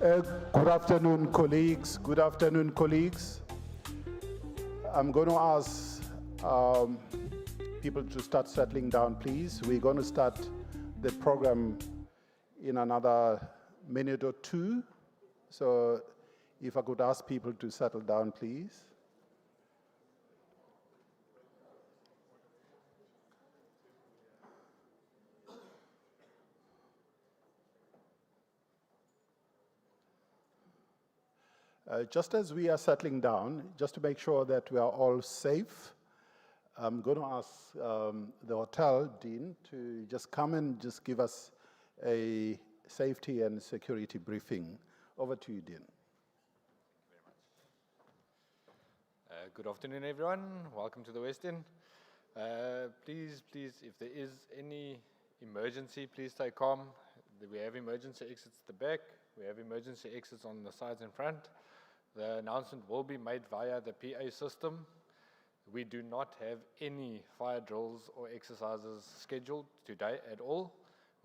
Good afternoon, colleagues. Good afternoon, colleagues. I'm going to ask people to start settling down, please. We're going to start the program in another minute or two. So if I could ask people to settle down, please. Just as we are settling down, just to make sure that we are all safe, I'm going to ask the hotel dean to just come and just give us a safety and security briefing. Over to you, Dean. Good afternoon, everyone. Welcome to the West End. Please, if there is any emergency, please stay calm. We have emergency exits at the back. We have emergency exits on the sides and front. The announcement will be made via the PA system. We do not have any fire drills or exercises scheduled today at all.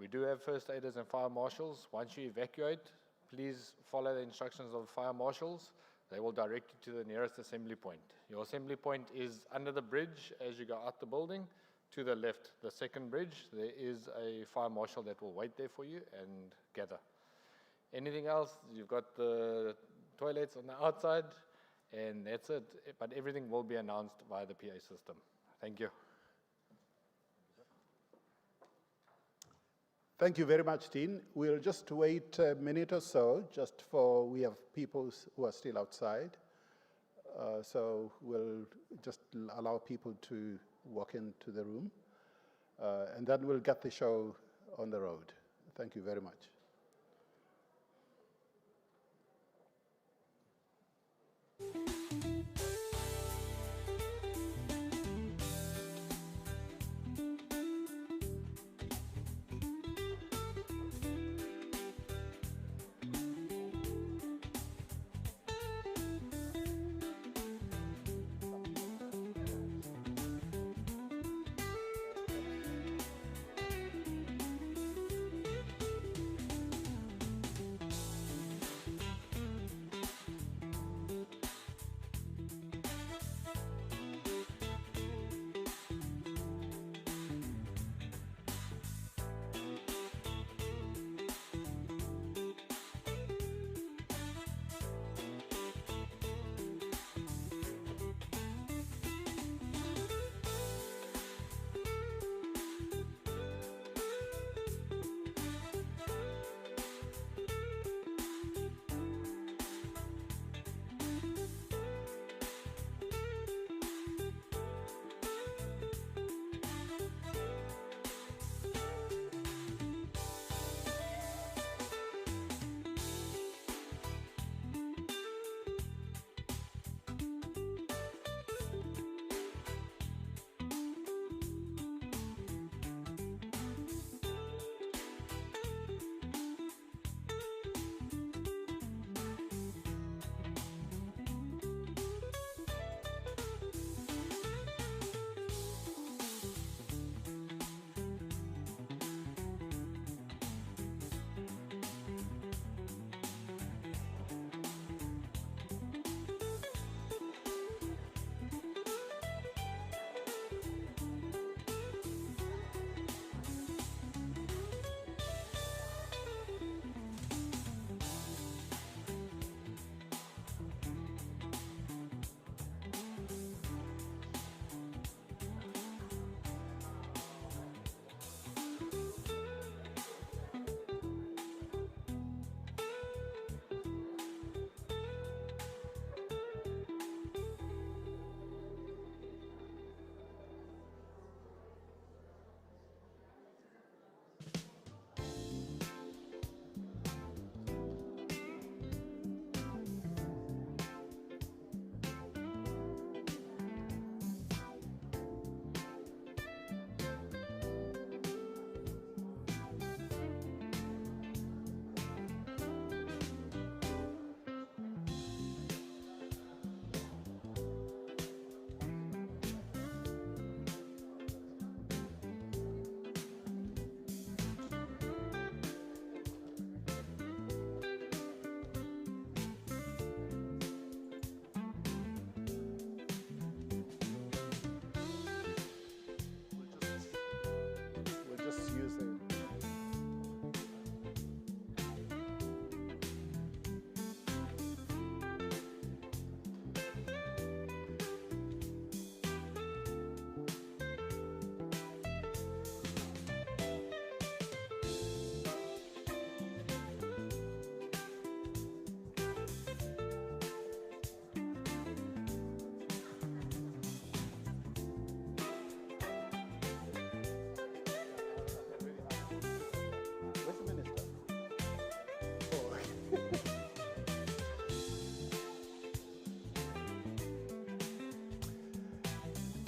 We do have first aiders and fire marshals. Once you evacuate, please follow the instructions of fire marshals. They will direct you to the nearest assembly point. Your assembly point is under the bridge as you go out the building. To the left, the second bridge, there is a fire marshal that will wait there for you and gather. Anything else, you've got the toilets on the outside, and that's it. But everything will be announced via the PA system. Thank you. Thank you very much, Dean. We'll just wait a minute or so, just for, we have people who are still outside. So we'll just allow people to walk into the room, and then we'll get the show on the road. Thank you very much.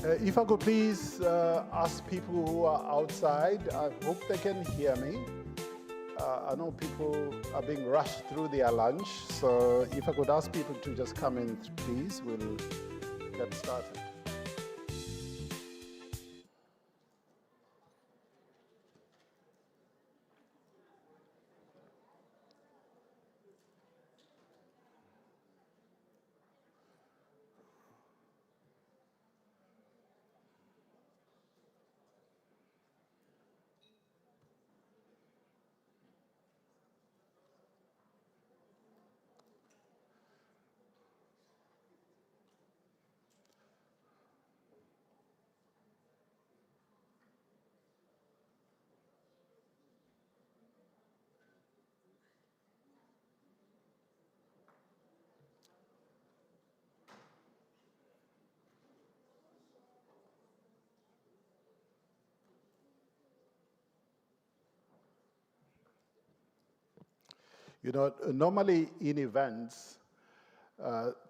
If I could please ask people who are outside, I hope they can hear me. I know people are being rushed through their lunch, so if I could ask people to just come in, please, we'll get started. You know, normally in events,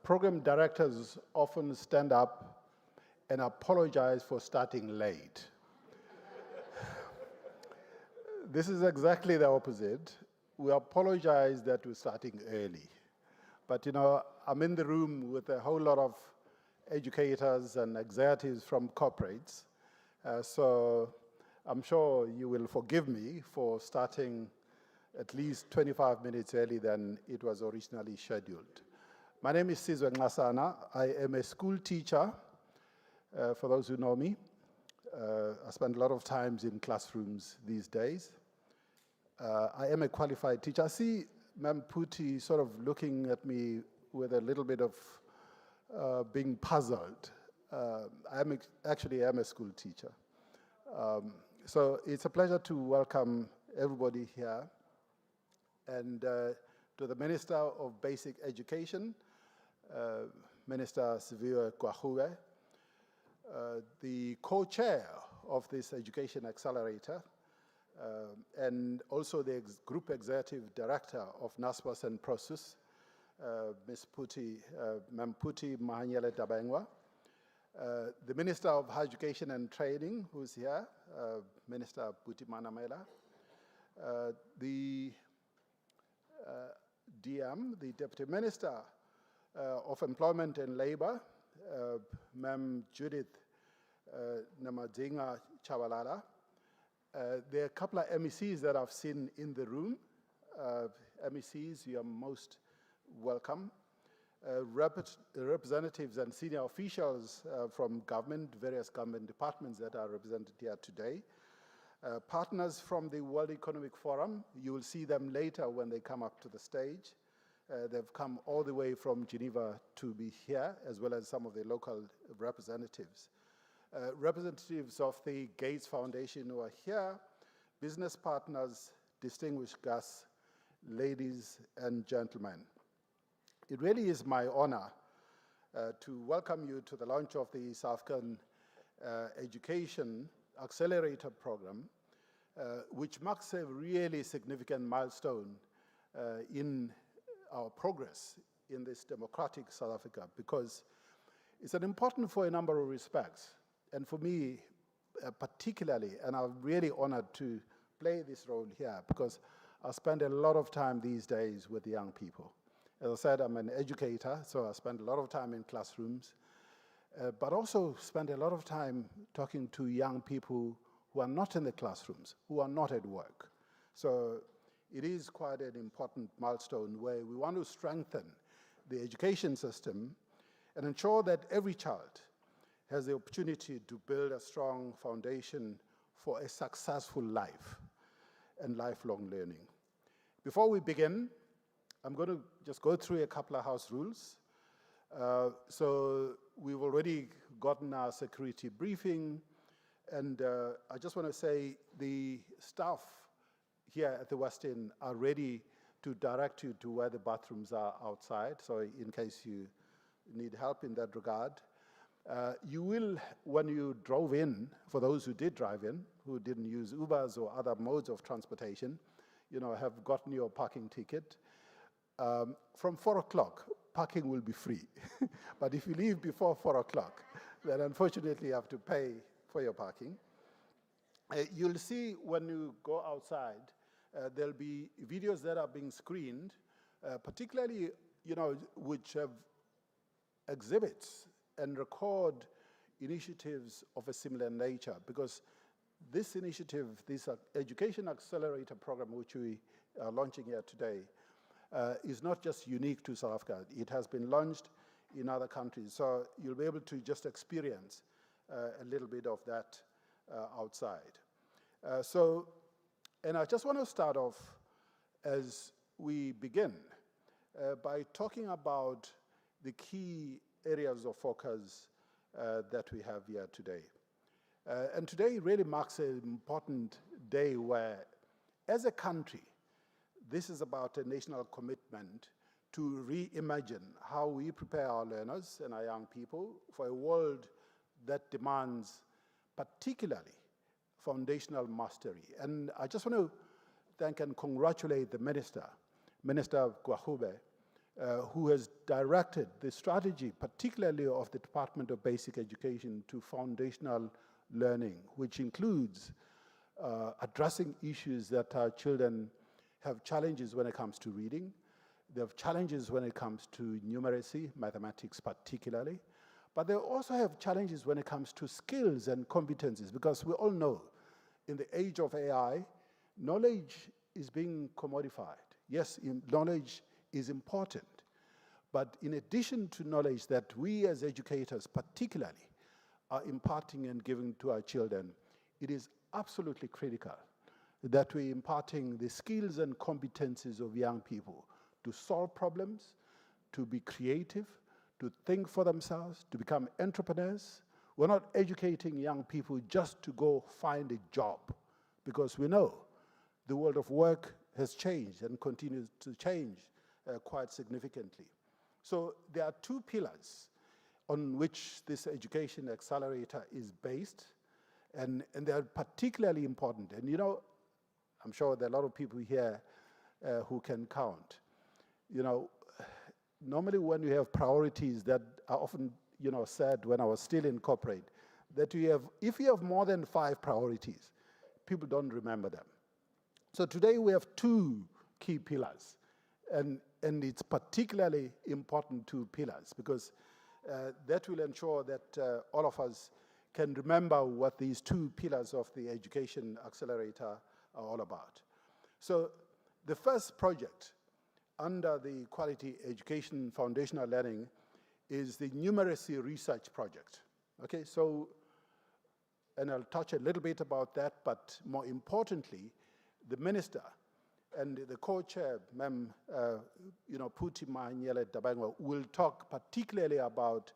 program directors often stand up and apologize for starting late. This is exactly the opposite. We apologize that we're starting early. But you know, I'm in the room with a whole lot of educators and executives from corporates, so I'm sure you will forgive me for starting at least 25 minutes early than it was originally scheduled. My name is Siviwe. I am a school teacher, for those who know me. I spend a lot of time in classrooms these days. I am a qualified teacher. I see Ma'am Phuthi sort of looking at me with a little bit of being puzzled. I actually am a school teacher. So it's a pleasure to welcome everybody here. And to the Minister of Basic Education, Minister Siviwe Gwarube, the co-chair of this Education Accelerator, and also the Group Executive Director of Naspers and Prosus, Ms. Phuthi, Ma'am Phuthi Mahanyele-Dabengwa, the Minister of Higher Education and Training, who's here, Minister Phuthi Manamela, the DM, the Deputy Minister of Employment and Labor, Ma'am Judith Namadzinga Chabalala. There are a couple of MECs that I've seen in the room. MECs, you are most welcome. Representatives and senior officials from government, various government departments that are represented here today. Partners from the World Economic Forum, you will see them later when they come up to the stage. They've come all the way from Geneva to be here, as well as some of the local representatives. Representatives of the Gates Foundation who are here, business partners, distinguished guests, ladies and gentlemen. It really is my honor to welcome you to the launch of the South African Education Accelerator program, which marks a really significant milestone in our progress in this democratic South Africa, because it's an important for a number of respects. And for me, particularly, and I'm really honored to play this role here, because I spend a lot of time these days with young people. As I said, I'm an educator, so I spend a lot of time in classrooms, but also spend a lot of time talking to young people who are not in the classrooms, who are not at work. So it is quite an important milestone where we want to strengthen the education system and ensure that every child has the opportunity to build a strong foundation for a successful life and lifelong learning. Before we begin, I'm going to just go through a couple of house rules. So we've already gotten our security briefing, and I just want to say the staff here at the West End are ready to direct you to where the bathrooms are outside, so in case you need help in that regard. You will, when you drove in, for those who did drive in, who didn't use Ubers or other modes of transportation, you know, have gotten your parking ticket. From 4 o'clock, parking will be free. But if you leave before 4 o'clock, then unfortunately you have to pay for your parking. You'll see when you go outside, there'll be videos that are being screened, particularly, which have exhibits and record initiatives of a similar nature, because this initiative, this Education Accelerator program, which we are launching here today, is not just unique to South Africa. It has been launched in other countries. So you'll be able to just experience a little bit of that outside. And I just want to start off as we begin by talking about the key areas of focus that we have here today. And today really marks an important day where, as a country, this is about a national commitment to reimagine how we prepare our learners and our young people for a world that demands particularly foundational mastery. And I just want to thank and congratulate the Minister Gwarube, who has directed the strategy, particularly of the Department of Basic Education, to foundational learning, which includes addressing issues that our children have challenges when it comes to reading. They have challenges when it comes to numeracy, mathematics particularly. But they also have challenges when it comes to skills and competencies, because we all know in the age of AI, knowledge is being commodified. Yes, knowledge is important. But in addition to knowledge that we as educators particularly are imparting and giving to our children, it is absolutely critical that we're imparting the skills and competencies of young people to solve problems, to be creative, to think for themselves, to become entrepreneurs. We're not educating young people just to go find a job, because we know the world of work has changed and continues to change quite significantly. So there are two pillars on which this Education Accelerator is based, and they're particularly important. And I'm sure there are a lot of people here who can count. Normally when you have priorities that are often, said when I was still in corporate, that if you have more than 5 priorities, people don't remember them. So today we have 2 key pillars, and it's particularly important 2 pillars, because that will ensure that all of us can remember what these 2 pillars of the Education Accelerator are all about. So the first project under the Quality Education Foundational Learning is the numeracy research project. Okay, so, and I'll touch a little bit about that, but more importantly, the Minister and the co-chair, Ma'am, Phuthi Mahanyele-Dabengwa, will talk particularly about,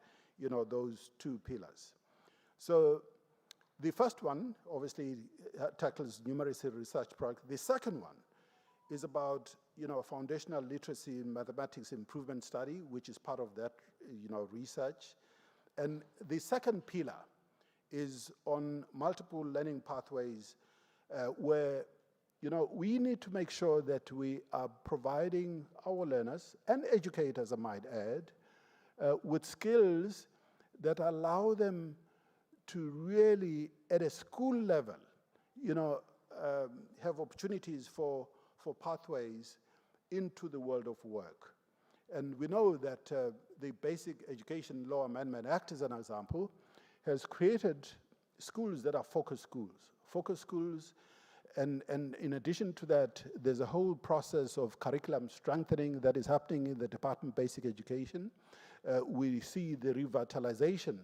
those 2 pillars. So the first one, obviously, tackles numeracy research project. The second one is about, foundational literacy in mathematics improvement study, which is part of that, research. And the second pillar is on multiple learning pathways, where, we need to make sure that we are providing our learners, and educators, I might add, with skills that allow them to really, at a school level, have opportunities for pathways into the world of work. And we know that the Basic Education Law Amendment Act, as an example, has created schools that are focus schools. Focus schools, and in addition to that, there's a whole process of curriculum strengthening that is happening in the Department of Basic Education. We see the revitalization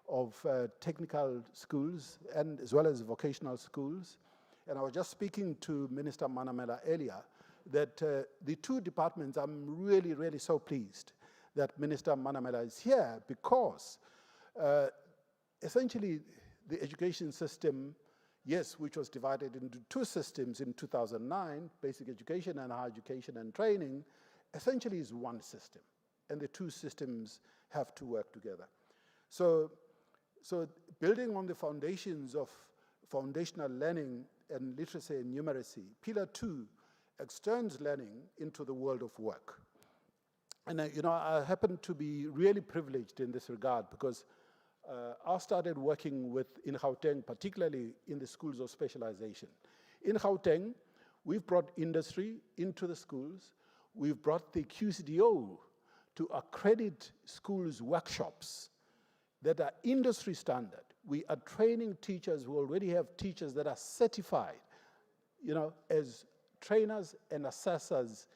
of technical schools and as well as vocational schools. And I was just speaking to Minister Manamela earlier that the 2 departments, I'm really, really so pleased that Minister Manamela is here, because essentially the education system, yes, which was divided into 2 systems in 2009, basic education and higher education and training, essentially is one system. And the 2 systems have to work together. So building on the foundations of foundational learning and literacy and numeracy, Pillar 2 extends learning into the world of work. And I happen to be really privileged in this regard because I started working in Gauteng, particularly in the schools of specialization. In Gauteng, we've brought industry into the schools. We've brought the QCDO to accredit schools' workshops that are industry standard. We are training teachers. We already have teachers that are certified, as trainers and assessors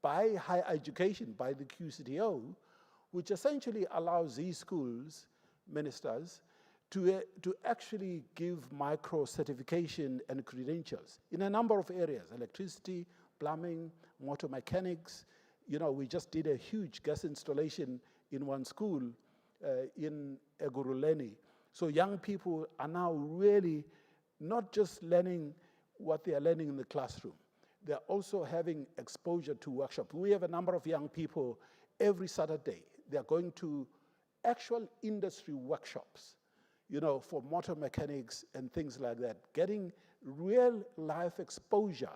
by higher education, by the QCDO, which essentially allows these schools, ministers, to actually give micro-certification and credentials in a number of areas: electricity, plumbing, motor mechanics. We just did a huge gas installation in one school in Gwarube. So young people are now really not just learning what they are learning in the classroom. They're also having exposure to workshops. We have a number of young people every Saturday. They're going to actual industry workshops, for motor mechanics and things like that, getting real life exposure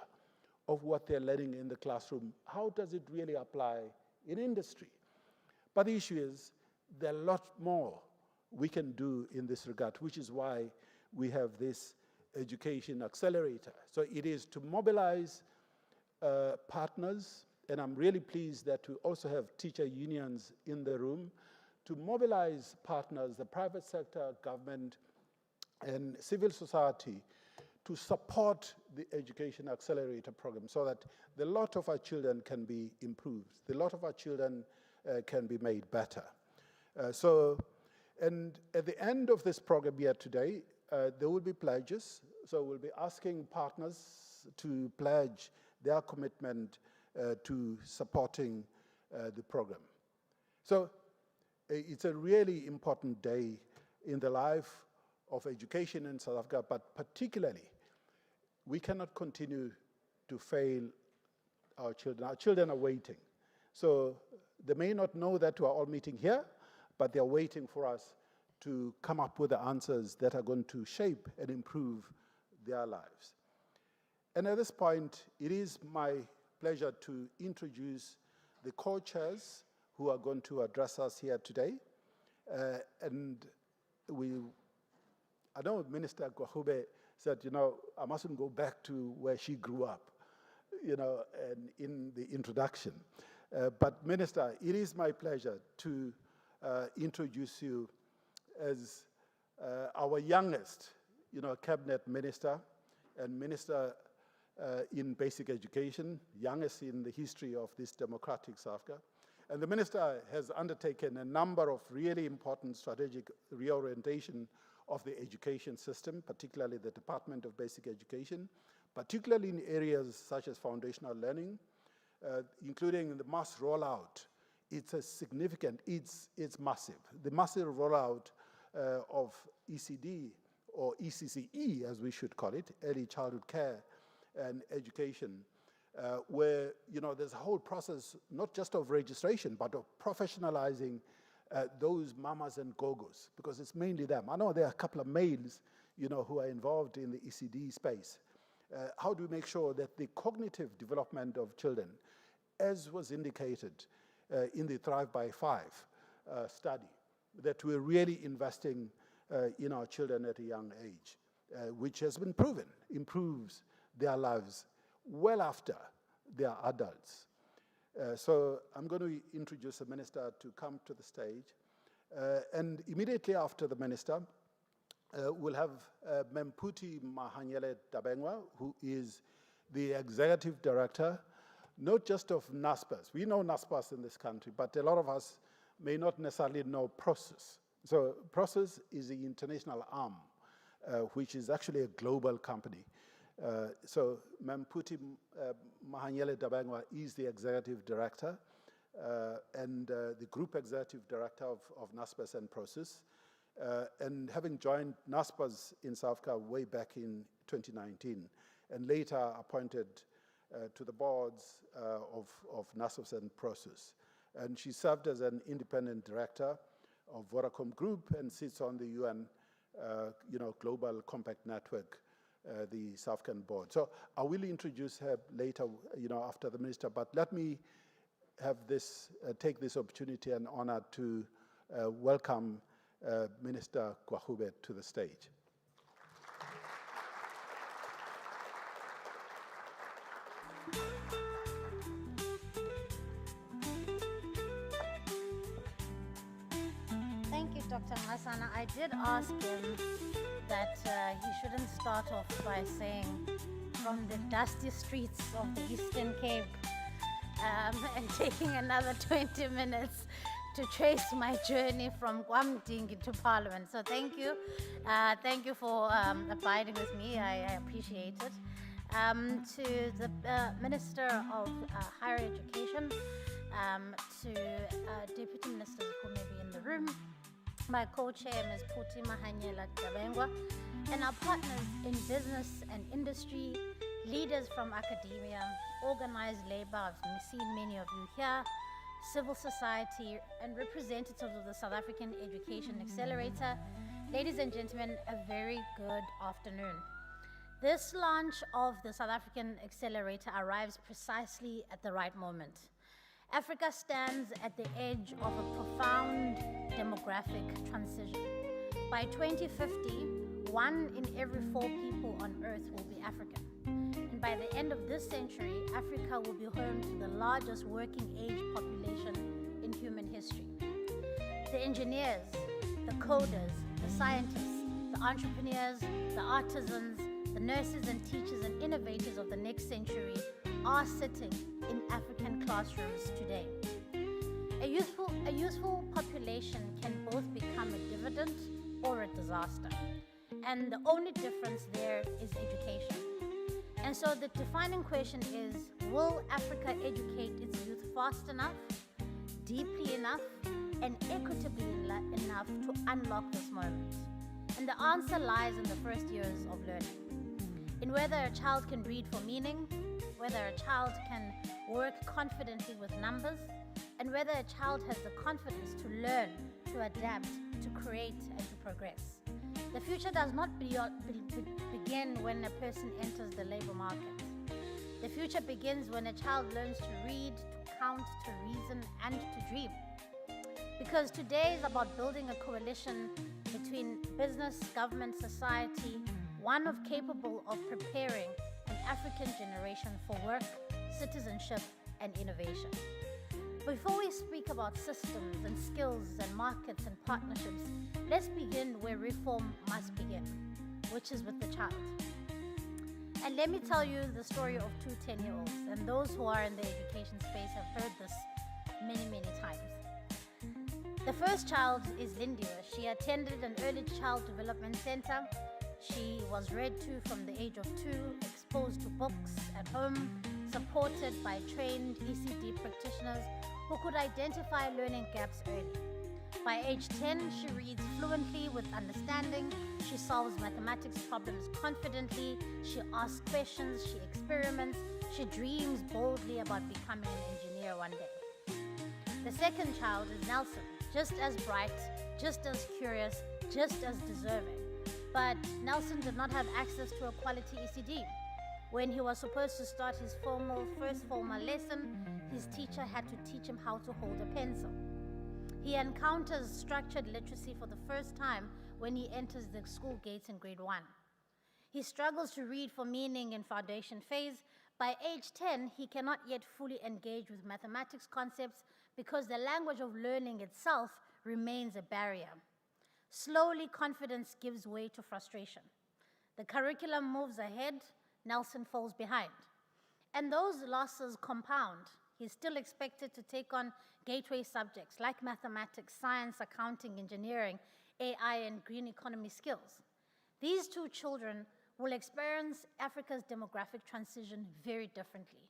of what they're learning in the classroom. How does it really apply in industry? But the issue is, there are a lot more we can do in this regard, which is why we have this Education Accelerator. So it is to mobilize partners, and I'm really pleased that we also have teacher unions in the room, to mobilize partners, the private sector, government, and civil society, to support the Education Accelerator program so that the lot of our children can be improved, the lot of our children can be made better. And at the end of this program here today, there will be pledges. So we'll be asking partners to pledge their commitment to supporting the program. So it's a really important day in the life of education in South Africa, but particularly, we cannot continue to fail our children. Our children are waiting. So they may not know that we are all meeting here, but they're waiting for us to come up with the answers that are going to shape and improve their lives. And at this point, it is my pleasure to introduce the co-chairs who are going to address us here today. And I know Minister Gwarube said, I mustn't go back to where she grew up, and in the introduction. But Minister, it is my pleasure to introduce you as our youngest, cabinet minister and minister in basic education, youngest in the history of this democratic South Africa. And the minister has undertaken a number of really important strategic reorientation of the education system, particularly the Department of Basic Education, particularly in areas such as foundational learning, including the mass rollout. It's it's massive. The massive rollout of ECD, or ECCE, as we should call it, early childhood care and education, where there's a whole process, not just of registration, but of professionalizing those mamas and gogos, because it's mainly them. I know there are a couple of males, who are involved in the ECD space. How do we make sure that the cognitive development of children, as was indicated in the Thrive by 5 study, that we're really investing in our children at a young age, which has been proven, improves their lives well after they are adults. So I'm going to introduce the minister to come to the stage. And immediately after the minister, we'll have Phuthi Mahanyele-Dabengwa, who is the executive director, not just of Naspers. We know Naspers in this country, but a lot of us may not necessarily know Prosus. So Prosus is the international arm, which is actually a global company. So Phuthi Mahanyele-Dabengwa is the executive director and the group executive director of Naspers and Prosus. And having joined Naspers in South Africa way back in 2019, and later appointed to the boards of Naspers and Prosus. And she served as an independent director of Vodacom Group and sits on the UN Global Compact Network, the South African board. So I will introduce her later, after the minister, but let me take this opportunity and honor to welcome Minister Gwarube to the stage. Thank you, Dr. Masana. I did ask him that he shouldn't start off by saying from the dusty streets of the Eastern Cape and taking another 20 minutes to trace my journey from Kwamdingi to Parliament. So thank you. Thank you for abiding with me. I appreciate it. To the Minister of Higher Education, to Deputy Ministers who may be in the room, my co-chair, Ms. Phuthi, Mahanyele-Dabengwa, and our partners in business and industry, leaders from academia, organized labor, I've seen many of you here, civil society, and representatives of the South African Education Accelerator. Ladies and gentlemen, a very good afternoon. This launch of the South African Accelerator arrives precisely at the right moment. Africa stands at the edge of a profound demographic transition. By 2050, 1 in every 4 people on Earth will be African. And by the end of this century, Africa will be home to the largest working age population in human history. The engineers, the coders, the scientists, the entrepreneurs, the artisans, the nurses and teachers and innovators of the next century are sitting in African classrooms today. A youthful population can both become a dividend or a disaster. And the only difference there is education. And so the defining question is, will Africa educate its youth fast enough, deeply enough, and equitably enough to unlock this moment? And the answer lies in the first years of learning. In whether a child can read for meaning, whether a child can work confidently with numbers, and whether a child has the confidence to learn, to adapt, to create, and to progress. The future does not begin when a person enters the labor market. The future begins when a child learns to read, to count, to reason, and to dream. Because today is about building a coalition between business, government, society, one of capable of preparing an African generation for work, citizenship, and innovation. Before we speak about systems and skills and markets and partnerships, let's begin where reform must begin, which is with the child. And let me tell you the story of 2 10-year-olds, and those who are in the education space have heard this many, many times. The first child is Lindiwe. She attended an early child development center. She was read to from the age of 2, exposed to books at home, supported by trained ECD practitioners who could identify learning gaps early. By age 10, she reads fluently with understanding, she solves mathematics problems confidently, she asks questions, she experiments, she dreams boldly about becoming an engineer one day. The second child is Nelson, just as bright, just as curious, just as deserving. But Nelson did not have access to a quality ECD. When he was supposed to start his first formal lesson, his teacher had to teach him how to hold a pencil. He encounters structured literacy for the first time when he enters the school gates in grade 1. He struggles to read for meaning in foundation phase. By age 10, he cannot yet fully engage with mathematics concepts because the language of learning itself remains a barrier. Slowly, confidence gives way to frustration. The curriculum moves ahead, Nelson falls behind. And those losses compound. He's still expected to take on gateway subjects like mathematics, science, accounting, engineering, AI, and green economy skills. These 2 children will experience Africa's demographic transition very differently.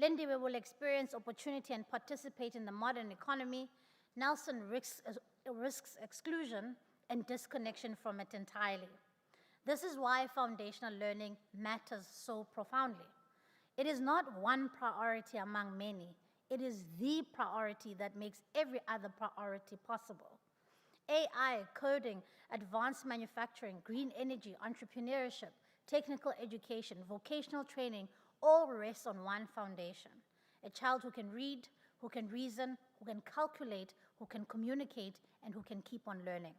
Lindiwe will experience opportunity and participate in the modern economy. Nelson risks exclusion and disconnection from it entirely. This is why foundational learning matters so profoundly. It is not one priority among many. It is the priority that makes every other priority possible. AI, coding, advanced manufacturing, green energy, entrepreneurship, technical education, vocational training, all rest on one foundation. A child who can read, who can reason, who can calculate, who can communicate, and who can keep on learning.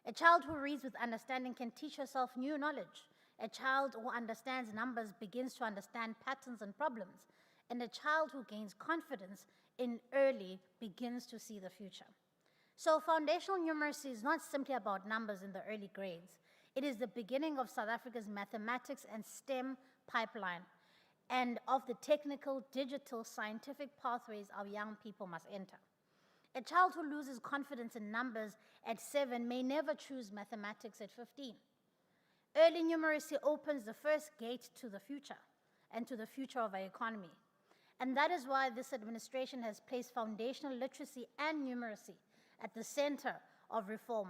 A child who reads with understanding can teach herself new knowledge. A child who understands numbers begins to understand patterns and problems. And a child who gains confidence in early begins to see the future. So foundational numeracy is not simply about numbers in the early grades. It is the beginning of South Africa's mathematics and STEM pipeline and of the technical, digital, scientific pathways our young people must enter. A child who loses confidence in numbers at 7 may never choose mathematics at 15. Early numeracy opens the first gate to the future and to the future of our economy. And that is why this administration has placed foundational literacy and numeracy at the center of reform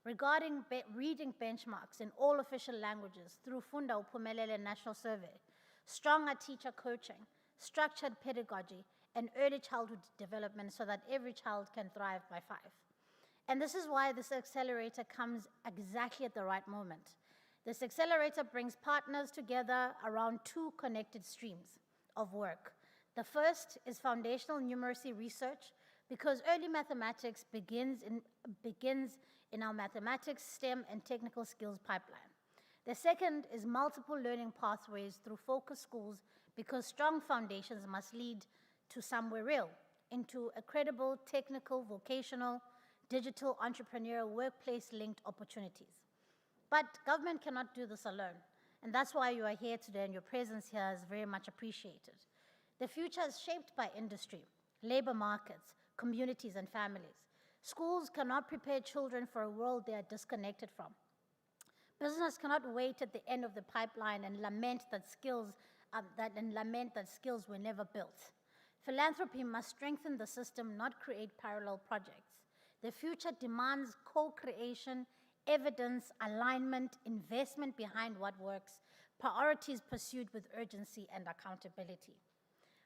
regarding reading benchmarks in all official languages through Funda Uphumelele National Survey, stronger teacher coaching, structured pedagogy, and early childhood development so that every child can thrive by 5. And this is why this accelerator comes exactly at the right moment. This accelerator brings partners together around 2 connected streams of work. The first is foundational numeracy research, because early mathematics begins in our mathematics, STEM, and technical skills pipeline. The second is multiple learning pathways through focus schools, because strong foundations must lead to somewhere real, into a credible, technical, vocational, digital, entrepreneurial, workplace-linked opportunities. But government cannot do this alone, and that's why you are here today, and your presence here is very much appreciated. The future is shaped by industry, labor markets, communities, and families. Schools cannot prepare children for a world they are disconnected from. Business cannot wait at the end of the pipeline and lament that skills were never built. Philanthropy must strengthen the system, not create parallel projects. The future demands co-creation, evidence, alignment, investment behind what works, priorities pursued with urgency and accountability.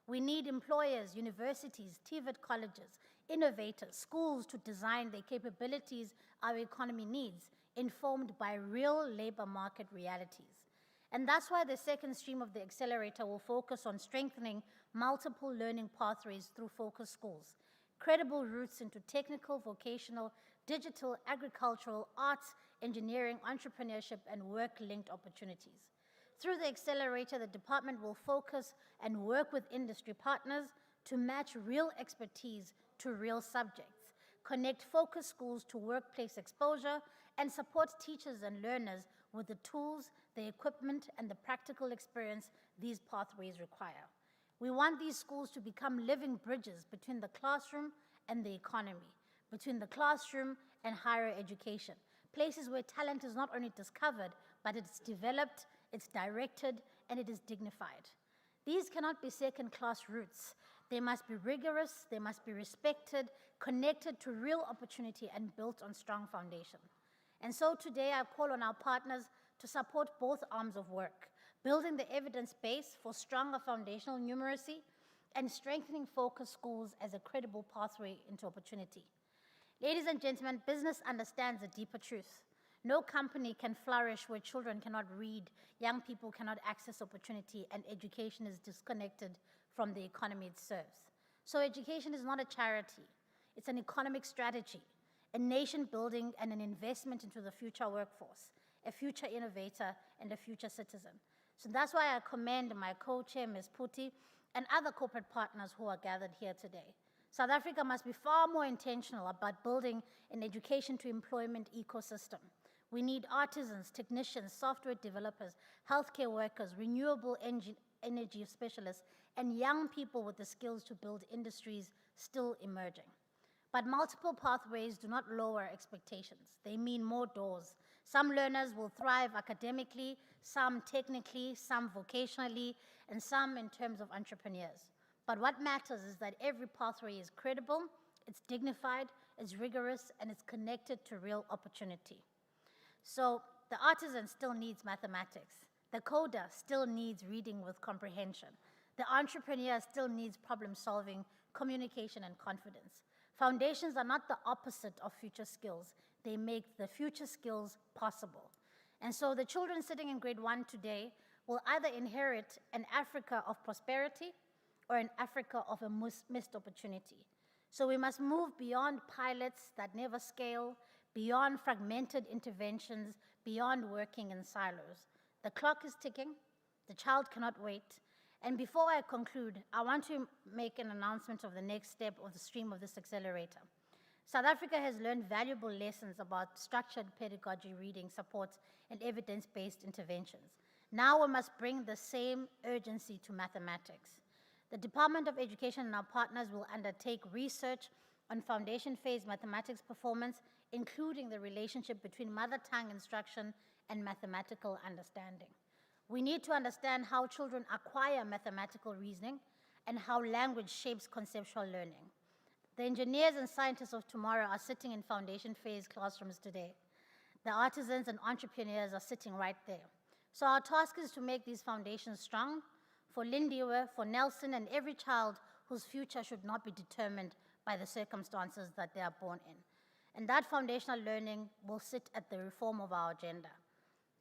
We need employers, universities, TVET colleges, innovators, schools to design the capabilities our economy needs, informed by real labor market realities. And that's why the second stream of the accelerator will focus on strengthening multiple learning pathways through focus schools, credible routes into technical, vocational, digital, agricultural, arts, engineering, entrepreneurship, and work-linked opportunities. Through the accelerator, the department will focus and work with industry partners to match real expertise to real subjects, connect focus schools to workplace exposure, and support teachers and learners with the tools, the equipment, and the practical experience these pathways require. We want these schools to become living bridges between the classroom and the economy, between the classroom and higher education, places where talent is not only discovered, but it's developed, it's directed, and it is dignified. These cannot be second-class routes. They must be rigorous, they must be respected, connected to real opportunity, and built on strong foundation. And so today I call on our partners to support both arms of work, building the evidence base for stronger foundational numeracy and strengthening focus schools as a credible pathway into opportunity. Ladies and gentlemen, business understands a deeper truth. No company can flourish where children cannot read, young people cannot access opportunity, and education is disconnected from the economy it serves. So education is not a charity. It's an economic strategy, a nation building and an investment into the future workforce, a future innovator, and a future citizen. So that's why I commend my co-chair, Ms. Phuthi, and other corporate partners who are gathered here today. South Africa must be far more intentional about building an education to employment ecosystem. We need artisans, technicians, software developers, healthcare workers, renewable energy specialists, and young people with the skills to build industries still emerging. But multiple pathways do not lower expectations. They mean more doors. Some learners will thrive academically, some technically, some vocationally, and some in terms of entrepreneurs. But what matters is that every pathway is credible, it's dignified, it's rigorous, and it's connected to real opportunity. So the artisan still needs mathematics. The coder still needs reading with comprehension. The entrepreneur still needs problem solving, communication, and confidence. Foundations are not the opposite of future skills. They make the future skills possible. And so the children sitting in grade 1 today will either inherit an Africa of prosperity or an Africa of a missed opportunity. So we must move beyond pilots that never scale, beyond fragmented interventions, beyond working in silos. The clock is ticking, the child cannot wait, and before I conclude, I want to make an announcement of the next step of the stream of this accelerator. South Africa has learned valuable lessons about structured pedagogy, reading supports, and evidence-based interventions. Now we must bring the same urgency to mathematics. The Department of Education and our partners will undertake research on foundation phase mathematics performance, including the relationship between mother tongue instruction and mathematical understanding. We need to understand how children acquire mathematical reasoning and how language shapes conceptual learning. The engineers and scientists of tomorrow are sitting in foundation phase classrooms today. The artisans and entrepreneurs are sitting right there. So our task is to make these foundations strong for Lindiwe, for Nelson, and every child whose future should not be determined by the circumstances that they are born in. And that foundational learning will sit at the reform of our agenda.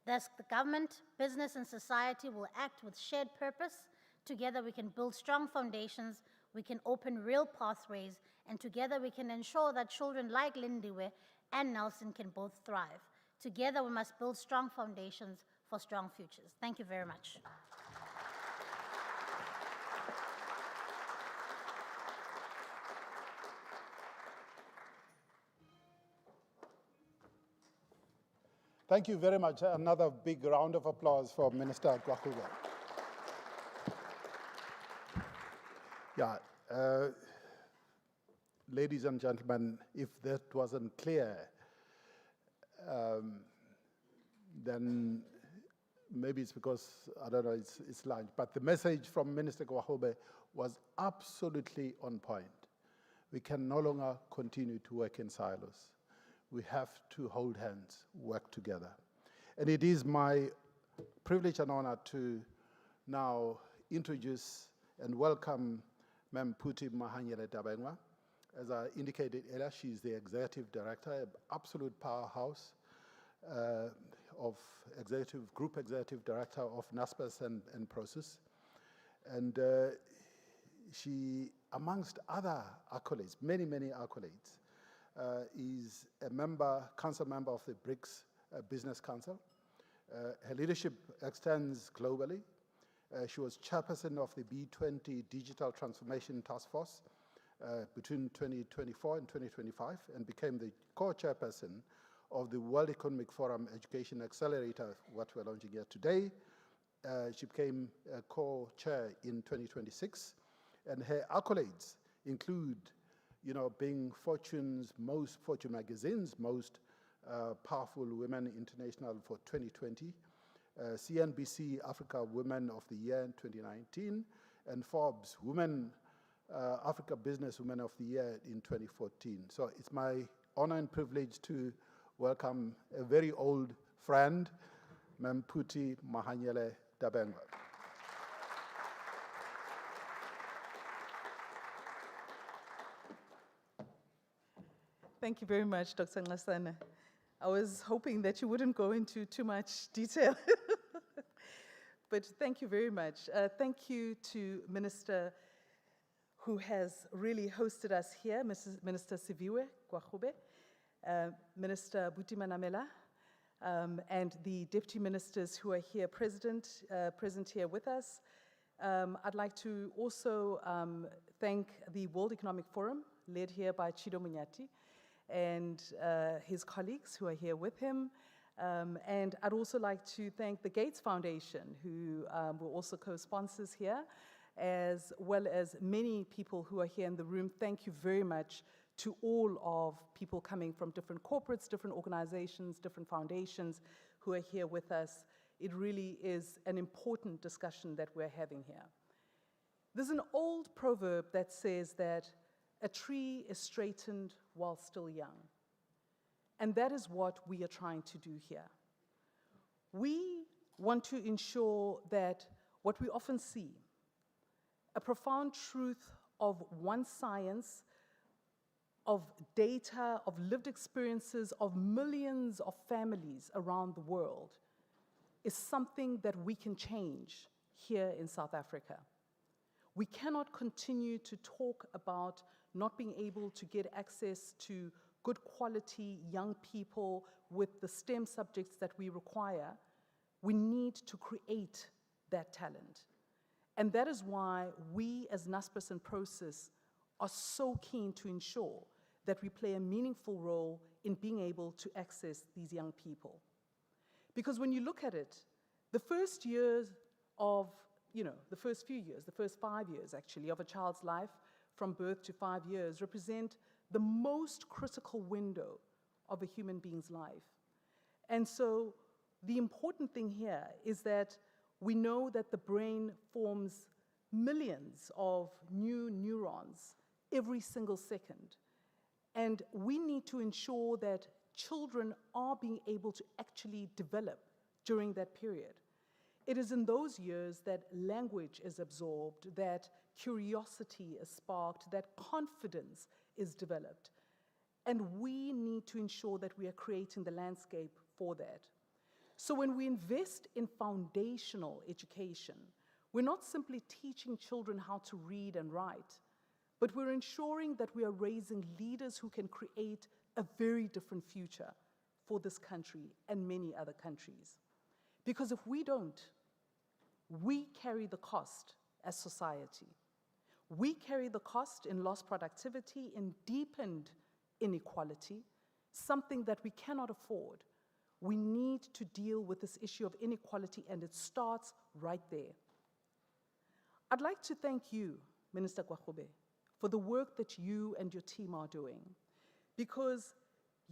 Thus, the government, business, and society will act with shared purpose. Together we can build strong foundations, we can open real pathways, and together we can ensure that children like Lindiwe and Nelson can both thrive. Together we must build strong foundations for strong futures. Thank you very much. Thank you very much. Another big round of applause for Minister Gwarube. Yeah, ladies and gentlemen, if that wasn't clear, then maybe it's because, I don't know, it's lunch. But the message from Minister Gwarube was absolutely on point. We can no longer continue to work in silos. We have to hold hands, work together. And it is my privilege and honor to now introduce and welcome Ma'am Phuthi Mahanyele-Dabengwa. As I indicated earlier, she's the executive director, an absolute powerhouse of group executive director of Naspers and Prosus. And she, amongst other accolades, many, many accolades, is a council member of the BRICS Business Council. Her leadership extends globally. She was chairperson of the B20 Digital Transformation Task Force between 2024 and 2025 and became the co-chairperson of the World Economic Forum Education Accelerator, what we're launching here today. She became a co-chair in 2026, and her accolades include, you know, being Fortune magazine's most powerful women international for 2020, CNBC Africa Women of the Year in 2019, and Forbes Africa Business Women of the Year in 2014. So it's my honor and privilege to welcome a very old friend, Ma'am Phuthi Mahanyele-Dabengwa. Thank you very much, Dr. Ngasana. I was hoping that you wouldn't go into too much detail, but thank you very much. Thank you to Minister who has really hosted us here, Minister Siviwe Gwarube, Minister Buti Manamela, and the deputy ministers who are here present here with us. I'd like to also thank the World Economic Forum, led here by Chido Munyati, and his colleagues who are here with him. And I'd also like to thank the Gates Foundation, who were also co-sponsors here, as well as many people who are here in the room. Thank you very much to all of people coming from different corporates, different organizations, different foundations who are here with us. It really is an important discussion that we're having here. There's an old proverb that says that a tree is straightened while still young. And that is what we are trying to do here. We want to ensure that what we often see, a profound truth of one science, of data, of lived experiences of millions of families around the world, is something that we can change here in South Africa. We cannot continue to talk about not being able to get access to good quality young people with the STEM subjects that we require. We need to create that talent. And that is why we as Naspers and Prosus are so keen to ensure that we play a meaningful role in being able to access these young people. Because when you look at it, the first years of, the first few years, the first 5 years actually of a child's life from birth to 5 years represent the most critical window of a human being's life. And so the important thing here is that we know that the brain forms millions of new neurons every single second. And we need to ensure that children are being able to actually develop during that period. It is in those years that language is absorbed, that curiosity is sparked, that confidence is developed. And we need to ensure that we are creating the landscape for that. So when we invest in foundational education, we're not simply teaching children how to read and write, but we're ensuring that we are raising leaders who can create a very different future for this country and many other countries. Because if we don't, we carry the cost as society. We carry the cost in lost productivity, in deepened inequality, something that we cannot afford. We need to deal with this issue of inequality, and it starts right there. I'd like to thank you, Minister Gwarube, for the work that you and your team are doing, because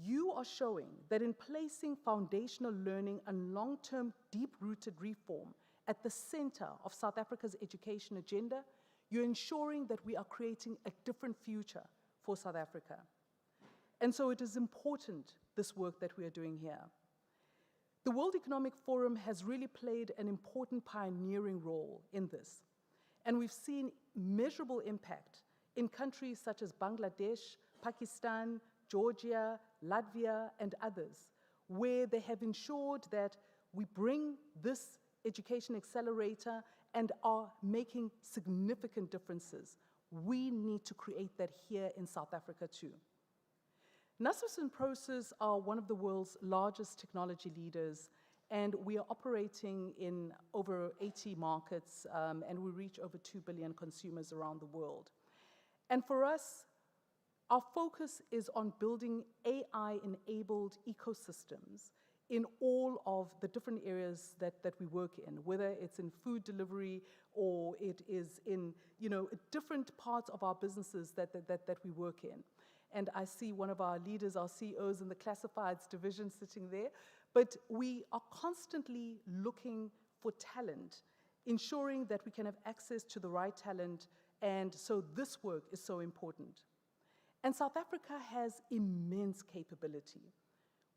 you are showing that in placing foundational learning and long-term, deep-rooted reform at the center of South Africa's education agenda, you're ensuring that we are creating a different future for South Africa. And so it is important, this work that we are doing here. The World Economic Forum has really played an important pioneering role in this. And we've seen measurable impact in countries such as Bangladesh, Pakistan, Georgia, Latvia, and others, where they have ensured that we bring this education accelerator and are making significant differences. We need to create that here in South Africa too. Naspers and Prosus are one of the world's largest technology leaders, and we are operating in over 80 markets, and we reach over 2 billion consumers around the world. And for us, our focus is on building AI-enabled ecosystems in all of the different areas that we work in, whether it's in food delivery or it is in different parts of our businesses that we work in. And I see one of our leaders, our CEOs in the classifieds division sitting there, but we are constantly looking for talent, ensuring that we can have access to the right talent, and so this work is so important. And South Africa has immense capability.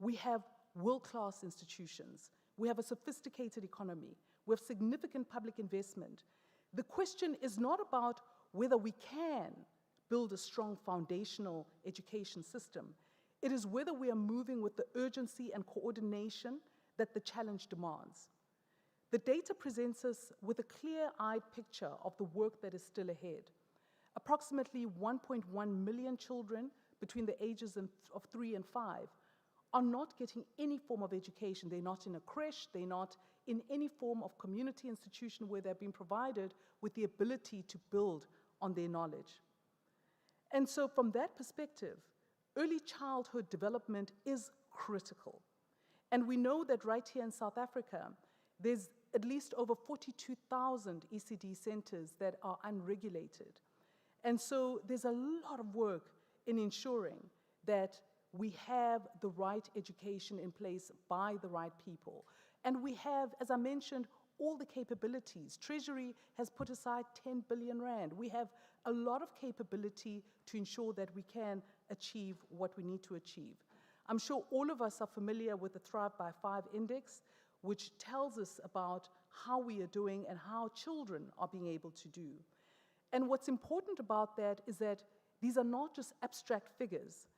We have world-class institutions. We have a sophisticated economy. We have significant public investment. The question is not about whether we can build a strong foundational education system. It is whether we are moving with the urgency and coordination that the challenge demands. The data presents us with a clear-eyed picture of the work that is still ahead. Approximately 1.1 million children between the ages of 3 and 5 are not getting any form of education. They're not in a creche, they're not in any form of community institution where they're being provided with the ability to build on their knowledge. And so from that perspective, early childhood development is critical. And we know that right here in South Africa, there's at least over 42,000 ECD centers that are unregulated. And so there's a lot of work in ensuring that we have the right education in place by the right people. And we have, as I mentioned, all the capabilities. Treasury has put aside 10 billion rand. We have a lot of capability to ensure that we can achieve what we need to achieve. I'm sure all of us are familiar with the Thrive by 5 index, which tells us about how we are doing and how children are being able to do. And what's important about that is that these are not just abstract figures.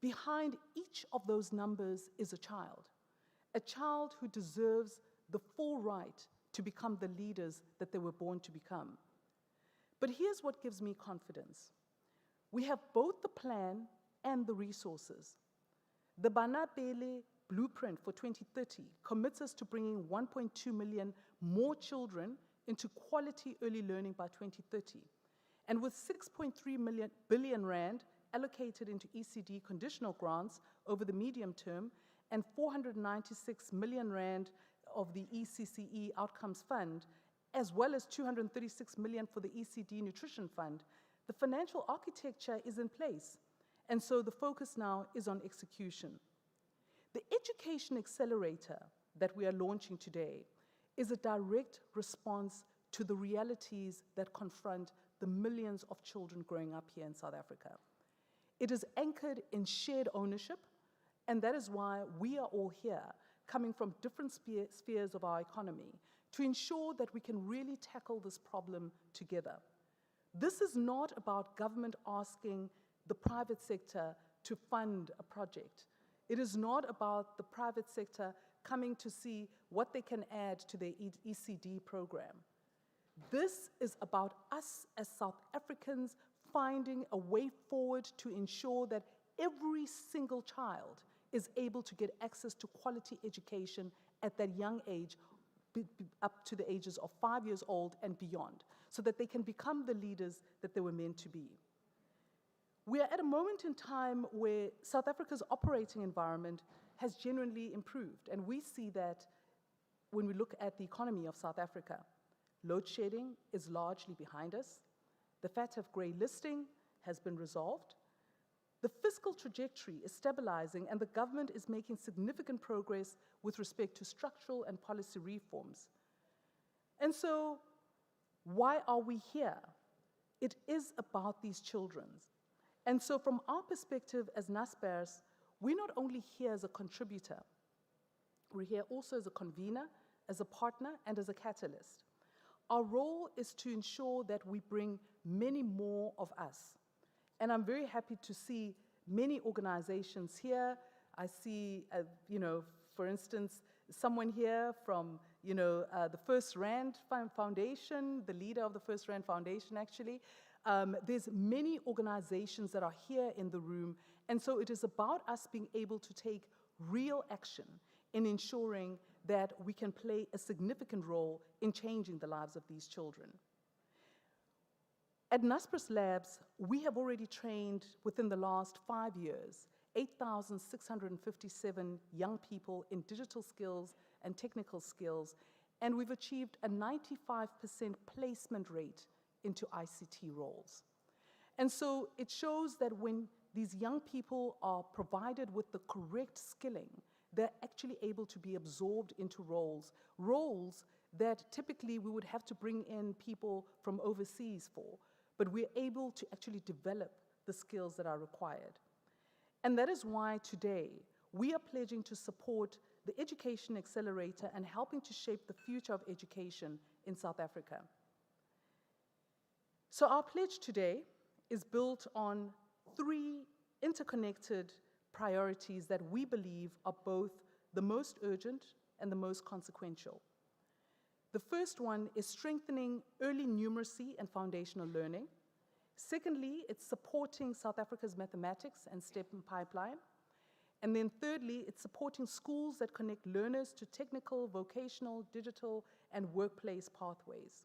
Behind each of those numbers is a child who deserves the full right to become the leaders that they were born to become. But here's what gives me confidence. We have both the plan and the resources. The Bana Pele Blueprint for 2030 commits us to bringing 1.2 million more children into quality early learning by 2030. And with 6.3 billion rand allocated into ECD conditional grants over the medium term and 496 million rand of the ECCE Outcomes Fund, as well as 236 million for the ECD Nutrition Fund, the financial architecture is in place. And so the focus now is on execution. The Education Accelerator that we are launching today is a direct response to the realities that confront the millions of children growing up here in South Africa. It is anchored in shared ownership, and that is why we are all here, coming from different spheres of our economy, to ensure that we can really tackle this problem together. This is not about government asking the private sector to fund a project. It is not about the private sector coming to see what they can add to their ECD program. This is about us as South Africans finding a way forward to ensure that every single child is able to get access to quality education at that young age, up to the ages of 5 years old and beyond, so that they can become the leaders that they were meant to be. We are at a moment in time where South Africa's operating environment has genuinely improved, and we see that when we look at the economy of South Africa. Load shedding is largely behind us. The fat of grey listing has been resolved. The fiscal trajectory is stabilizing, and the government is making significant progress with respect to structural and policy reforms. And so, why are we here? It is about these children. And so from our perspective as Naspers, we're not only here as a contributor, we're here also as a convener, as a partner, and as a catalyst. Our role is to ensure that we bring many more of us. And I'm very happy to see many organizations here. I see, for instance, someone here from, the First Rand Foundation, the leader of the First Rand Foundation, actually. There's many organizations that are here in the room, and so it is about us being able to take real action in ensuring that we can play a significant role in changing the lives of these children. At Naspers Labs, we have already trained within the last 5 years 8,657 young people in digital skills and technical skills, and we've achieved a 95% placement rate into ICT roles. And so it shows that when these young people are provided with the correct skilling, they're actually able to be absorbed into roles that typically we would have to bring in people from overseas for, but we're able to actually develop the skills that are required. And that is why today we are pledging to support the Education Accelerator and helping to shape the future of education in South Africa. So our pledge today is built on 3 interconnected priorities that we believe are both the most urgent and the most consequential. The first one is strengthening early numeracy and foundational learning. Secondly, it's supporting South Africa's mathematics and STEM pipeline. And then thirdly, it's supporting schools that connect learners to technical, vocational, digital, and workplace pathways.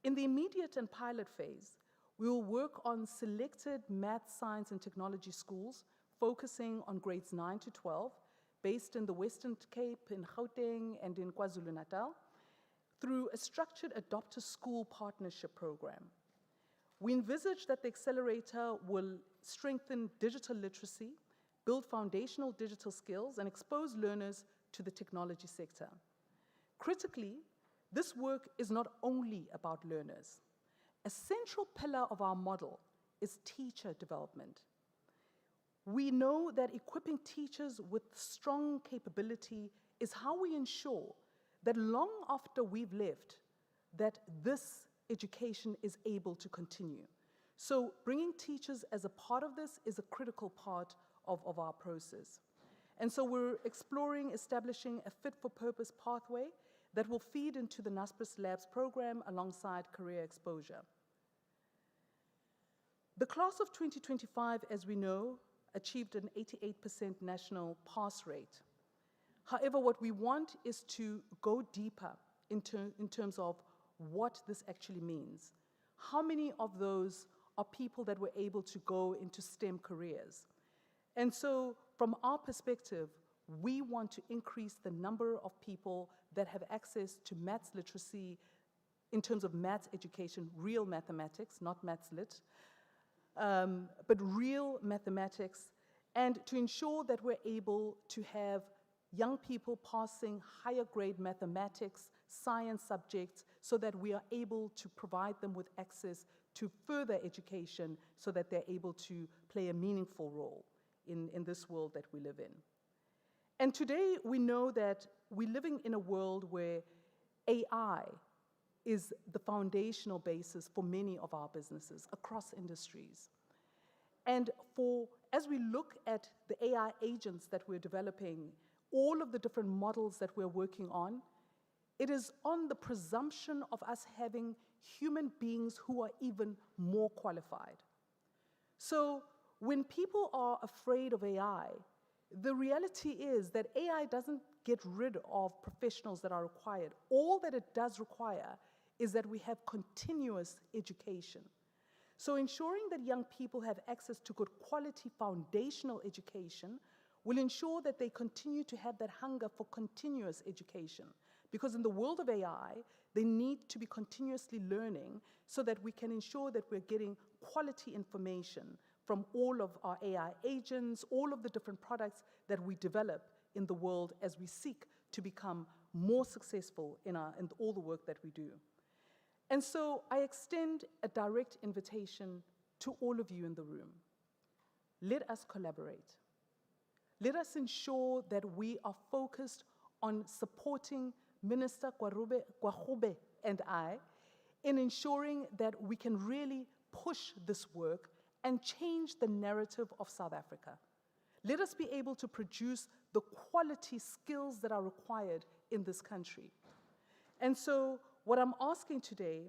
In the immediate and pilot phase, we will work on selected math, science, and technology schools, focusing on grades 9 to 12, based in the Western Cape, in Gauteng, and in KwaZulu-Natal, through a structured adopt-a-school partnership program. We envisage that the accelerator will strengthen digital literacy, build foundational digital skills, and expose learners to the technology sector. Critically, this work is not only about learners. A central pillar of our model is teacher development. We know that equipping teachers with strong capability is how we ensure that long after we've left, that this education is able to continue. So bringing teachers as a part of this is a critical part of our process. And so we're exploring establishing a fit-for-purpose pathway that will feed into the Naspers Labs program alongside career exposure. The class of 2025, as we know, achieved an 88% national pass rate. However, what we want is to go deeper in terms of what this actually means. How many of those are people that were able to go into STEM careers? And so, from our perspective, we want to increase the number of people that have access to maths literacy in terms of maths education, real mathematics, not maths lit, but real mathematics, and to ensure that we're able to have young people passing higher grade mathematics, science subjects, so that we are able to provide them with access to further education so that they're able to play a meaningful role in this world that we live in. And today we know that we're living in a world where AI is the foundational basis for many of our businesses across industries. And as we look at the AI agents that we're developing, all of the different models that we're working on, it is on the presumption of us having human beings who are even more qualified. So when people are afraid of AI, the reality is that AI doesn't get rid of professionals that are required. All that it does require is that we have continuous education. So ensuring that young people have access to good quality foundational education will ensure that they continue to have that hunger for continuous education. Because in the world of AI, they need to be continuously learning so that we can ensure that we're getting quality information from all of our AI agents, all of the different products that we develop in the world as we seek to become more successful in all the work that we do. And so I extend a direct invitation to all of you in the room. Let us collaborate. Let us ensure that we are focused on supporting Minister Gwarube and I in ensuring that we can really push this work and change the narrative of South Africa. Let us be able to produce the quality skills that are required in this country. And so what I'm asking today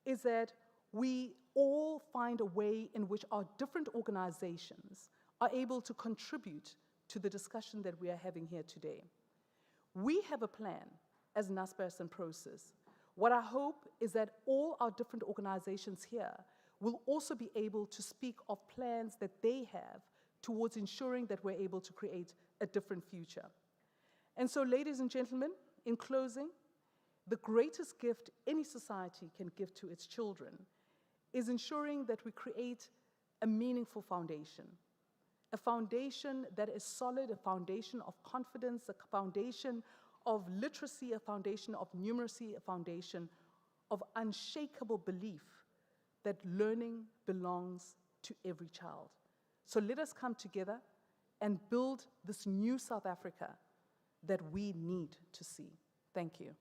is that we all find a way in which our different organizations are able to contribute to the discussion that we are having here today. We have a plan as Naspers and Prosus. What I hope is that all our different organizations here will also be able to speak of plans that they have towards ensuring that we're able to create a different future. And so, ladies and gentlemen, in closing, the greatest gift any society can give to its children is ensuring that we create a meaningful foundation. A foundation that is solid, a foundation of confidence, a foundation of literacy, a foundation of numeracy, a foundation of unshakable belief that learning belongs to every child. So let us come together and build this new South Africa that we need to see. Thank you.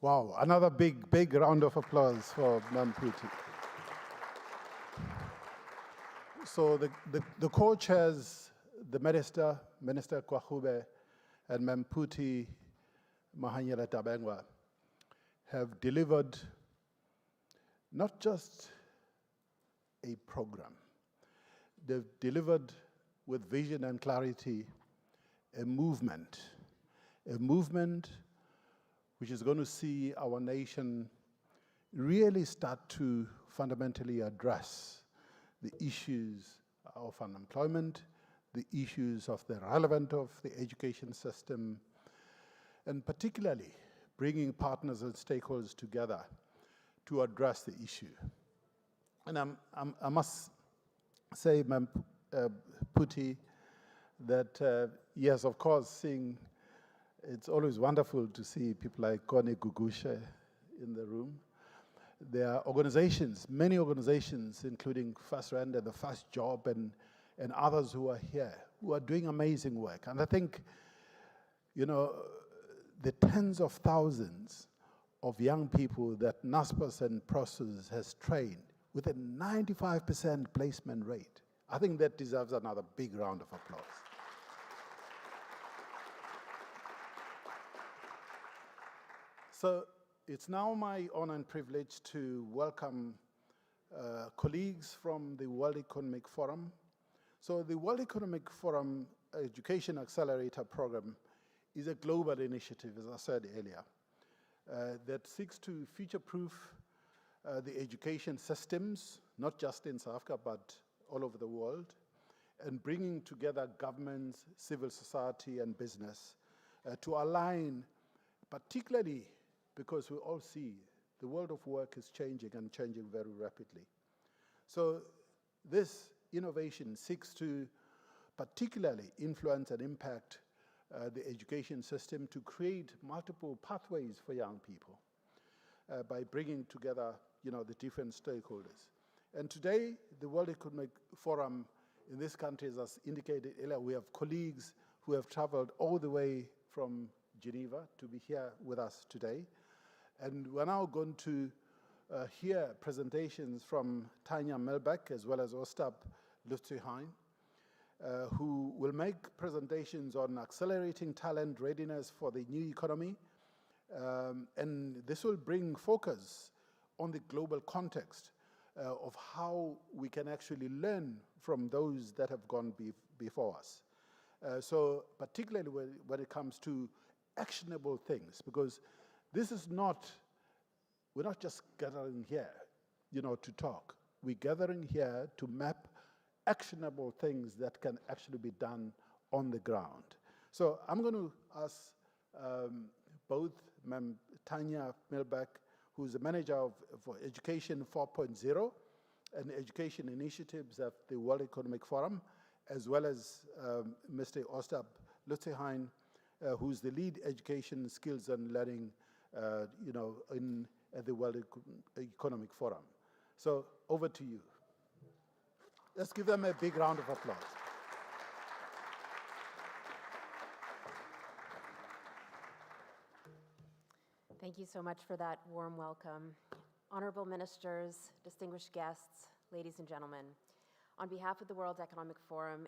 Wow, another big round of applause for Mme Phuthi. So the co-chairs, the Minister Gwarube and Mme Phuthi, Mahanyele-Dabengwa, have delivered not just a program, they've delivered with vision and clarity a movement which is going to see our nation really start to fundamentally address the issues of unemployment, the issues of the relevance of the education system, and particularly bringing partners and stakeholders together to address the issue. And I must say, Mme Phuthi, that yes, of course, it's always wonderful to see people like Kone Gugushe in the room. There are organizations, many organizations, including First Rand and the First Job and others who are here, who are doing amazing work. And I think, you know, the tens of thousands of young people that Naspers and Prosus has trained with a 95% placement rate, I think that deserves another big round of applause. So it's now my honor and privilege to welcome colleagues from the World Economic Forum. So the World Economic Forum Education Accelerator program is a global initiative, as I said earlier, that seeks to future-proof the education systems, not just in South Africa, but all over the world, and bringing together governments, civil society, and business to align, particularly because we all see the world of work is changing and changing very rapidly. So this innovation seeks to particularly influence and impact the education system to create multiple pathways for young people by bringing together, the different stakeholders. And today, the World Economic Forum in this country, as indicated earlier, we have colleagues who have traveled all the way from Geneva to be here with us today. And we're now going to hear presentations from Tanya Melbeck as well as Ostap Lutzeheim, who will make presentations on accelerating talent readiness for the new economy. And this will bring focus on the global context of how we can actually learn from those that have gone before us. So particularly when it comes to actionable things, because this is not, we're not just gathering here, to talk. We're gathering here to map actionable things that can actually be done on the ground. So I'm going to ask both Ma'am Tanya Melbeck, who's the manager for Education 4.0 and education initiatives at the World Economic Forum, as well as Mr. Ostap Lutzeheim, who's the lead education skills and learning, at the World Economic Forum. So over to you. Let's give them a big round of applause. Thank you so much for that warm welcome. Honorable ministers, distinguished guests, ladies and gentlemen, on behalf of the World Economic Forum,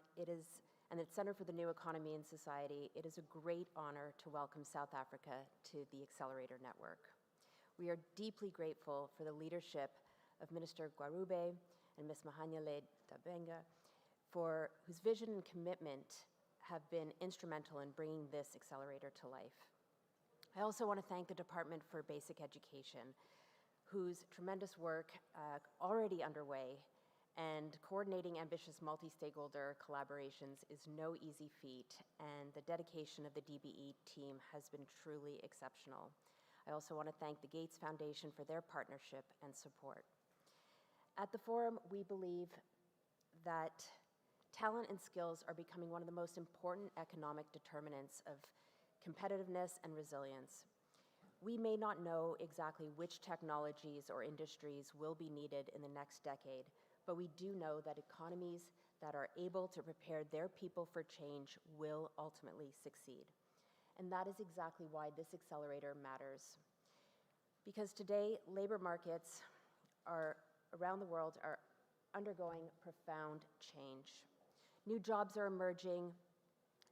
and the Center for the New Economy and Society, it is a great honor to welcome South Africa to the Accelerator Network. We are deeply grateful for the leadership of Minister Gwarube and Ms. Mahanyele-Dabengwa, whose vision and commitment have been instrumental in bringing this accelerator to life. I also want to thank the Department for Basic Education, whose tremendous work already underway, and coordinating ambitious multi-stakeholder collaborations is no easy feat, and the dedication of the DBE team has been truly exceptional. I also want to thank the Gates Foundation for their partnership and support. At the forum, we believe that talent and skills are becoming one of the most important economic determinants of competitiveness and resilience. We may not know exactly which technologies or industries will be needed in the next decade, but we do know that economies that are able to prepare their people for change will ultimately succeed. And that is exactly why this accelerator matters. Because today, labor markets around the world are undergoing profound change. New jobs are emerging,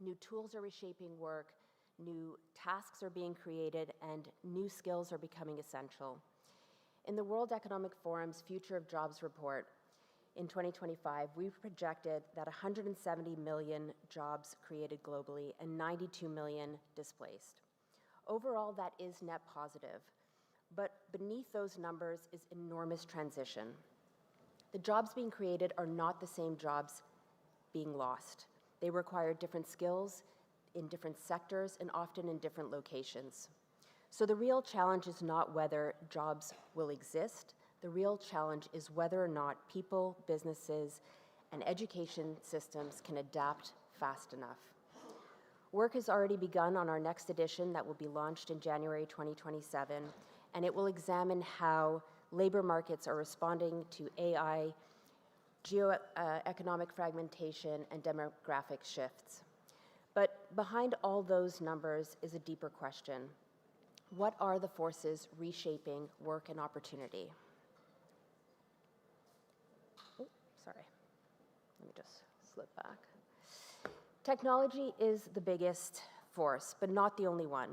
new tools are reshaping work, new tasks are being created, and new skills are becoming essential. In the World Economic Forum's Future of Jobs report in 2025, we've projected that 170 million jobs created globally and 92 million displaced. Overall, that is net positive, but beneath those numbers is enormous transition. The jobs being created are not the same jobs being lost. They require different skills in different sectors and often in different locations. So the real challenge is not whether jobs will exist. The real challenge is whether or not people, businesses, and education systems can adapt fast enough. Work has already begun on our next edition that will be launched in January 2027, and it will examine how labor markets are responding to AI, geoeconomic fragmentation, and demographic shifts. But behind all those numbers is a deeper question. What are the forces reshaping work and opportunity? Oh, sorry. Let me just slip back. Technology is the biggest force, but not the only one.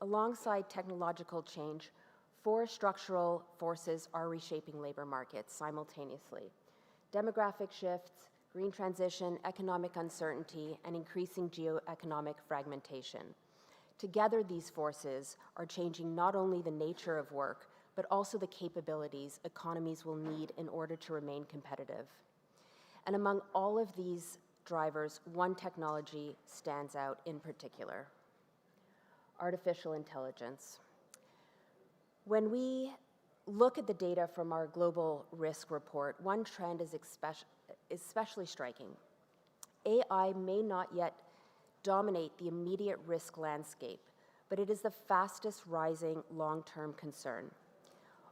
Alongside technological change, 4 structural forces are reshaping labor markets simultaneously: demographic shifts, green transition, economic uncertainty, and increasing geoeconomic fragmentation. Together, these forces are changing not only the nature of work, but also the capabilities economies will need in order to remain competitive. And among all of these drivers, one technology stands out in particular: artificial intelligence. When we look at the data from our global risk report, one trend is especially striking. AI may not yet dominate the immediate risk landscape, but it is the fastest rising long-term concern.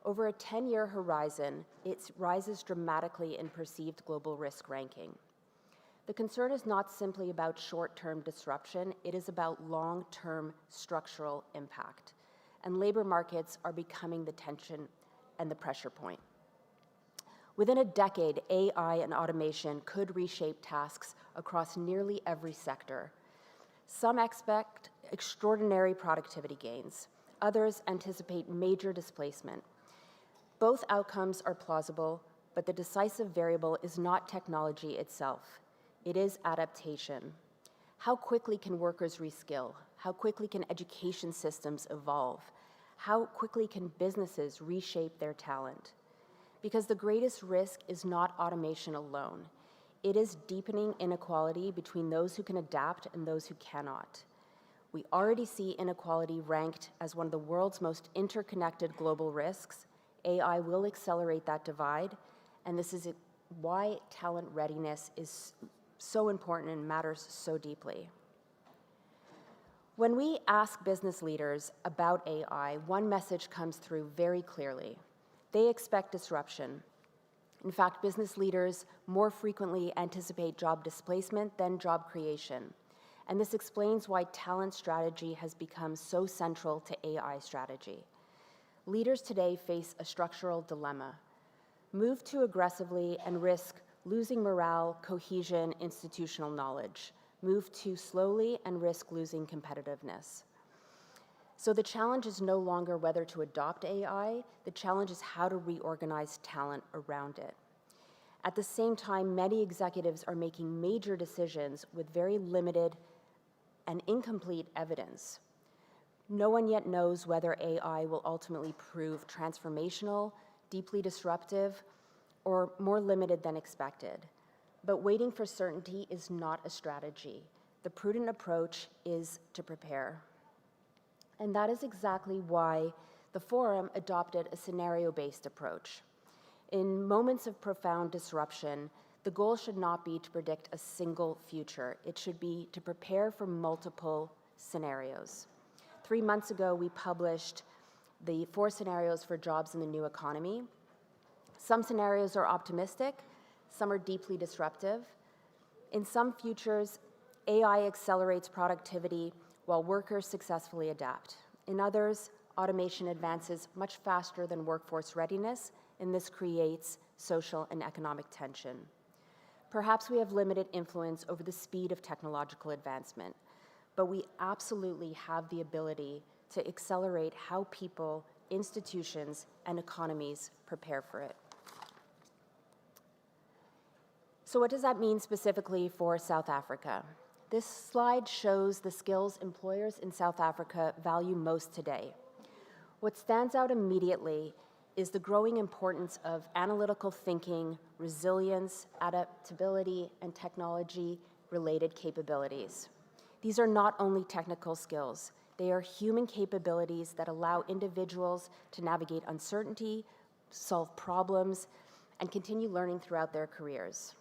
Over a 10-year horizon, it rises dramatically in perceived global risk ranking. The concern is not simply about short-term disruption, it is about long-term structural impact. And labor markets are becoming the tension and the pressure point. Within a decade, AI and automation could reshape tasks across nearly every sector. Some expect extraordinary productivity gains. Others anticipate major displacement. Both outcomes are plausible, but the decisive variable is not technology itself. It is adaptation. How quickly can workers reskill? How quickly can education systems evolve? How quickly can businesses reshape their talent? Because the greatest risk is not automation alone. It is deepening inequality between those who can adapt and those who cannot. We already see inequality ranked as one of the world's most interconnected global risks. AI will accelerate that divide, and this is why talent readiness is so important and matters so deeply. When we ask business leaders about AI, one message comes through very clearly. They expect disruption. In fact, business leaders more frequently anticipate job displacement than job creation. And this explains why talent strategy has become so central to AI strategy. Leaders today face a structural dilemma: move too aggressively and risk losing morale, cohesion, institutional knowledge. Move too slowly and risk losing competitiveness. So the challenge is no longer whether to adopt AI, the challenge is how to reorganize talent around it. At the same time, many executives are making major decisions with very limited and incomplete evidence. No one yet knows whether AI will ultimately prove transformational, deeply disruptive, or more limited than expected. But waiting for certainty is not a strategy. The prudent approach is to prepare. And that is exactly why the forum adopted a scenario-based approach. In moments of profound disruption, the goal should not be to predict a single future. It should be to prepare for multiple scenarios. 3 months ago, we published the 4 scenarios for jobs in the new economy. Some scenarios are optimistic, some are deeply disruptive. In some futures, AI accelerates productivity while workers successfully adapt. In others, automation advances much faster than workforce readiness, and this creates social and economic tension. Perhaps we have limited influence over the speed of technological advancement, but we absolutely have the ability to accelerate how people, institutions, and economies prepare for it. So what does that mean specifically for South Africa? This slide shows the skills employers in South Africa value most today. What stands out immediately is the growing importance of analytical thinking, resilience, adaptability, and technology-related capabilities. These are not only technical skills, they are human capabilities that allow individuals to navigate uncertainty, solve problems, and continue learning throughout their careers.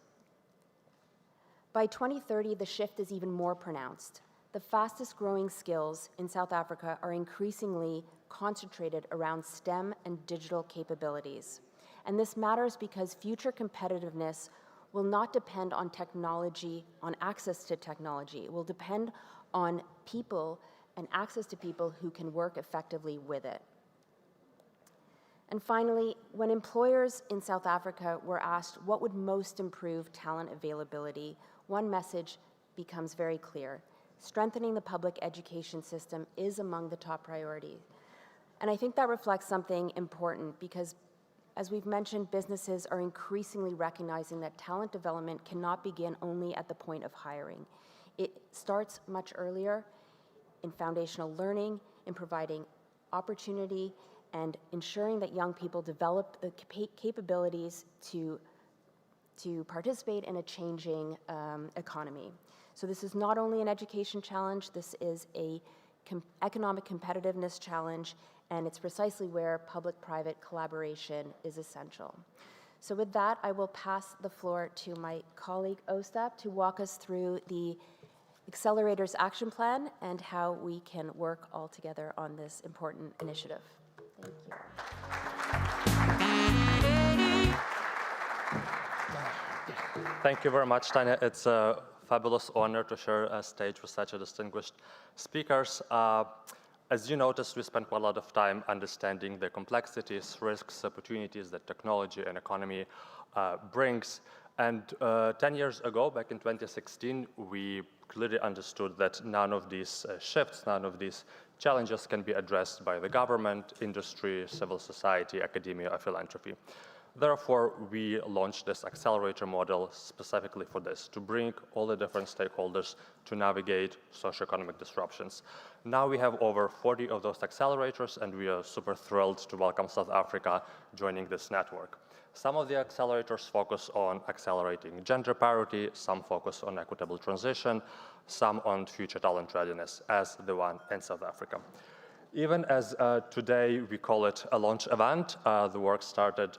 By 2030, the shift is even more pronounced. The fastest growing skills in South Africa are increasingly concentrated around STEM and digital capabilities. And this matters because future competitiveness will not depend on technology, on access to technology. It will depend on people and access to people who can work effectively with it. And finally, when employers in South Africa were asked what would most improve talent availability, one message becomes very clear. strengthening the public education system is among the top priorities. And I think that reflects something important because, as we've mentioned, businesses are increasingly recognizing that talent development cannot begin only at the point of hiring. It starts much earlier in foundational learning, in providing opportunity, and ensuring that young people develop the capabilities to participate in a changing economy. So this is not only an education challenge, this is a economic competitiveness challenge, and it's precisely where public-private collaboration is essential. So with that, I will pass the floor to my colleague Ostap to walk us through the Accelerator's action plan and how we can work all together on this important initiative. Thank you. Thank you very much, Tanya. It's a fabulous honor to share a stage with such a distinguished speakers. As you noticed, we spent quite a lot of time understanding the complexities, risks, opportunities that technology and economy brings. And 10 years ago, back in 2016, we clearly understood that none of these shifts, none of these challenges can be addressed by the government, industry, civil society, academia, or philanthropy. Therefore, we launched this accelerator model specifically for this, to bring all the different stakeholders to navigate socioeconomic disruptions. Now we have over 40 of those accelerators, and we are super thrilled to welcome South Africa joining this network. Some of the accelerators focus on accelerating gender parity, some focus on equitable transition, some on future talent readiness, as the one in South Africa. Even as today we call it a launch event, the work started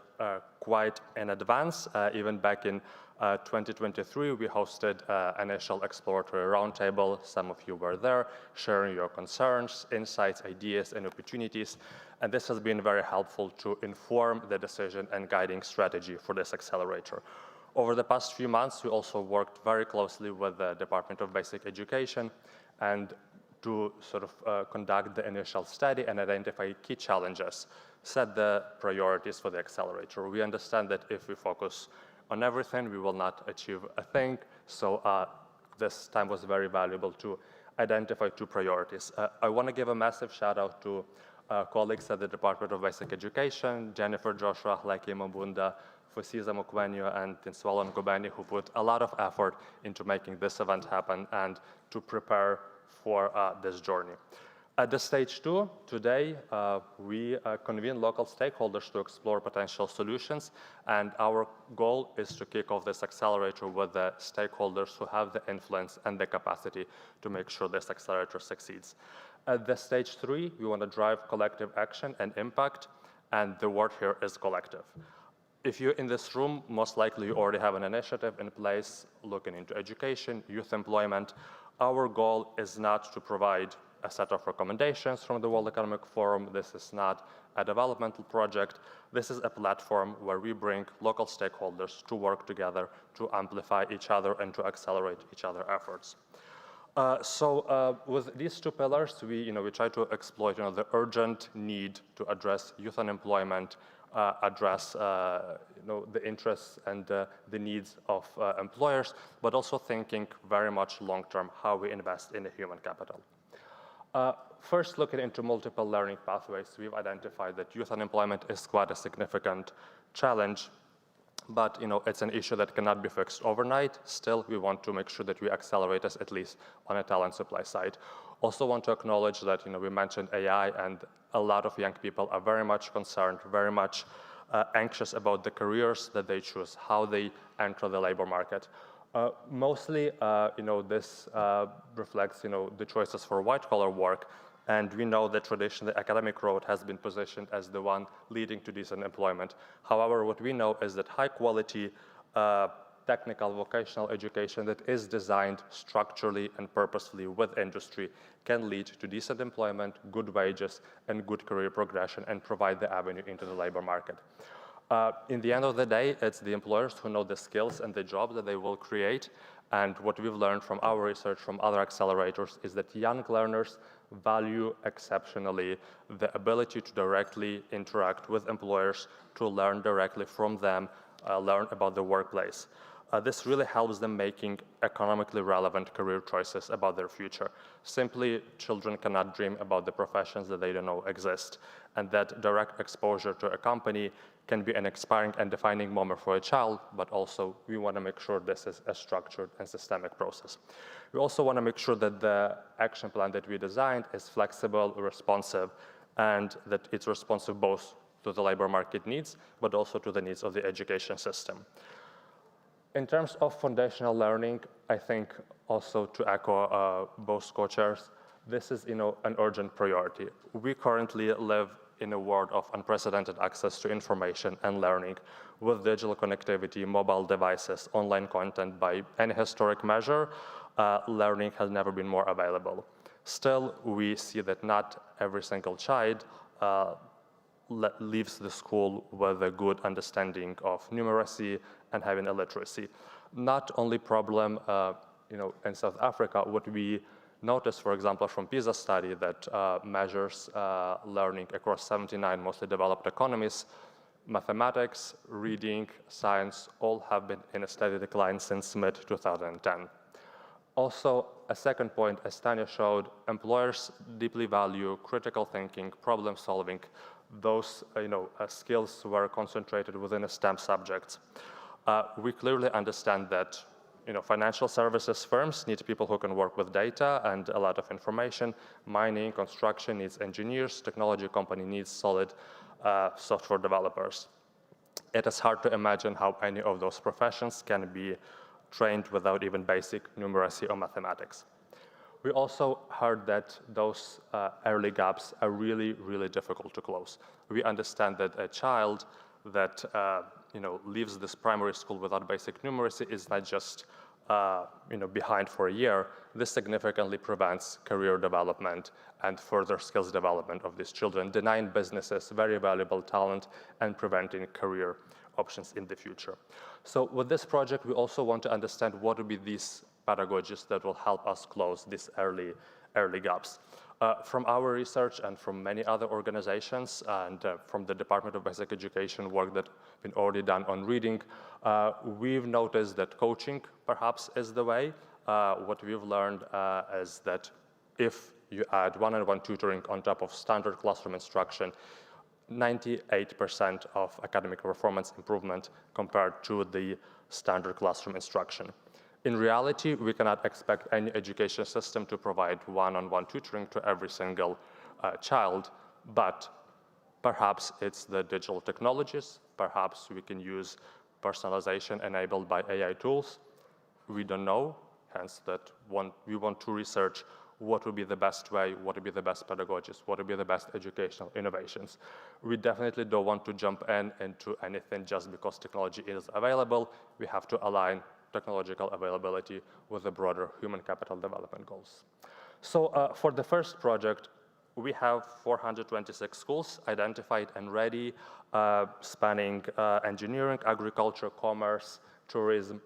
quite in advance. Even back in 2023, we hosted an initial exploratory roundtable. Some of you were there, sharing your concerns, insights, ideas, and opportunities. And this has been very helpful to inform the decision and guiding strategy for this accelerator. Over the past few months, we also worked very closely with the Department of Basic Education and to sort of conduct the initial study and identify key challenges, set the priorities for the accelerator. We understand that if we focus on everything, we will not achieve a thing. So this time was very valuable to identify two priorities. I want to give a massive shout out to colleagues at the Department of Basic Education, Jennifer Joshua, Leki Mabunda, Fosiza Mukwenyo, and Tinswalo Ngobeni, who put a lot of effort into making this event happen and to prepare for this journey. At the stage 2, today, we convene local stakeholders to explore potential solutions, and our goal is to kick off this accelerator with the stakeholders who have the influence and the capacity to make sure this accelerator succeeds. At the stage 3, we want to drive collective action and impact, and the word here is collective. If you're in this room, most likely you already have an initiative in place looking into education, youth employment. Our goal is not to provide a set of recommendations from the World Economic Forum. This is not a developmental project. This is a platform where we bring local stakeholders to work together to amplify each other and to accelerate each other's efforts. With these two pillars, we try to exploit the urgent need to address youth unemployment, address the interests and the needs of employers, but also thinking very much long-term how we invest in the human capital. First, looking into multiple learning pathways, we've identified that youth unemployment is quite a significant challenge, but it's an issue that cannot be fixed overnight. Still, we want to make sure that we accelerate this at least on a talent supply side. Also want to acknowledge that we mentioned AI, and a lot of young people are very much concerned, very much anxious about the careers that they choose, how they enter the labor market. Mostly, this reflects, the choices for white-collar work, and we know that traditionally the academic road has been positioned as the one leading to decent employment. However, what we know is that high-quality technical vocational education that is designed structurally and purposefully with industry can lead to decent employment, good wages, and good career progression, and provide the avenue into the labor market. In the end of the day, it's the employers who know the skills and the jobs that they will create. And what we've learned from our research from other accelerators is that young learners value exceptionally the ability to directly interact with employers, to learn directly from them, learn about the workplace. This really helps them making economically relevant career choices about their future. Simply, children cannot dream about the professions that they don't know exist, and that direct exposure to a company can be an inspiring and defining moment for a child, but also we want to make sure this is a structured and systemic process. We also want to make sure that the action plan that we designed is flexible, responsive, and that it's responsive both to the labor market needs, but also to the needs of the education system. In terms of foundational learning, I think also to echo both co-chairs, this is an urgent priority. We currently live in a world of unprecedented access to information and learning with digital connectivity, mobile devices, online content. By any historic measure, learning has never been more available. Still, we see that not every single child leaves the school with a good understanding of numeracy and having a literacy. Not only problem, in South Africa, what we noticed, for example, from PISA study that measures learning across 79 mostly developed economies, mathematics, reading, science, all have been in a steady decline since mid-2010. Also, a second point, as Tanya showed, employers deeply value critical thinking, problem solving. Those skills were concentrated within a STEM subjects. We clearly understand that financial services firms need people who can work with data and a lot of information. Mining, construction needs engineers. Technology company needs solid software developers. It is hard to imagine how any of those professions can be trained without even basic numeracy or mathematics. We also heard that those early gaps are really, really difficult to close. We understand that a child that leaves this primary school without basic numeracy is not just behind for a year. This significantly prevents career development and further skills development of these children, denying businesses very valuable talent and preventing career options in the future. So with this project, we also want to understand what would be these pedagogies that will help us close these early gaps. From our research and from many other organizations and from the Department of Basic Education work that's been already done on reading, we've noticed that coaching perhaps is the way. What we've learned is that if you add one-on-one tutoring on top of standard classroom instruction, 98% of academic performance improvement compared to the standard classroom instruction. In reality, we cannot expect any education system to provide one-on-one tutoring to every single child, but perhaps it's the digital technologies, perhaps we can use personalization enabled by AI tools. We don't know, hence that we want to research what would be the best way, what would be the best pedagogies, what would be the best educational innovations. We definitely don't want to jump into anything just because technology is available. We have to align technological availability with the broader human capital development goals. So for the first project, we have 426 schools identified and ready, spanning engineering, agriculture, commerce, tourism.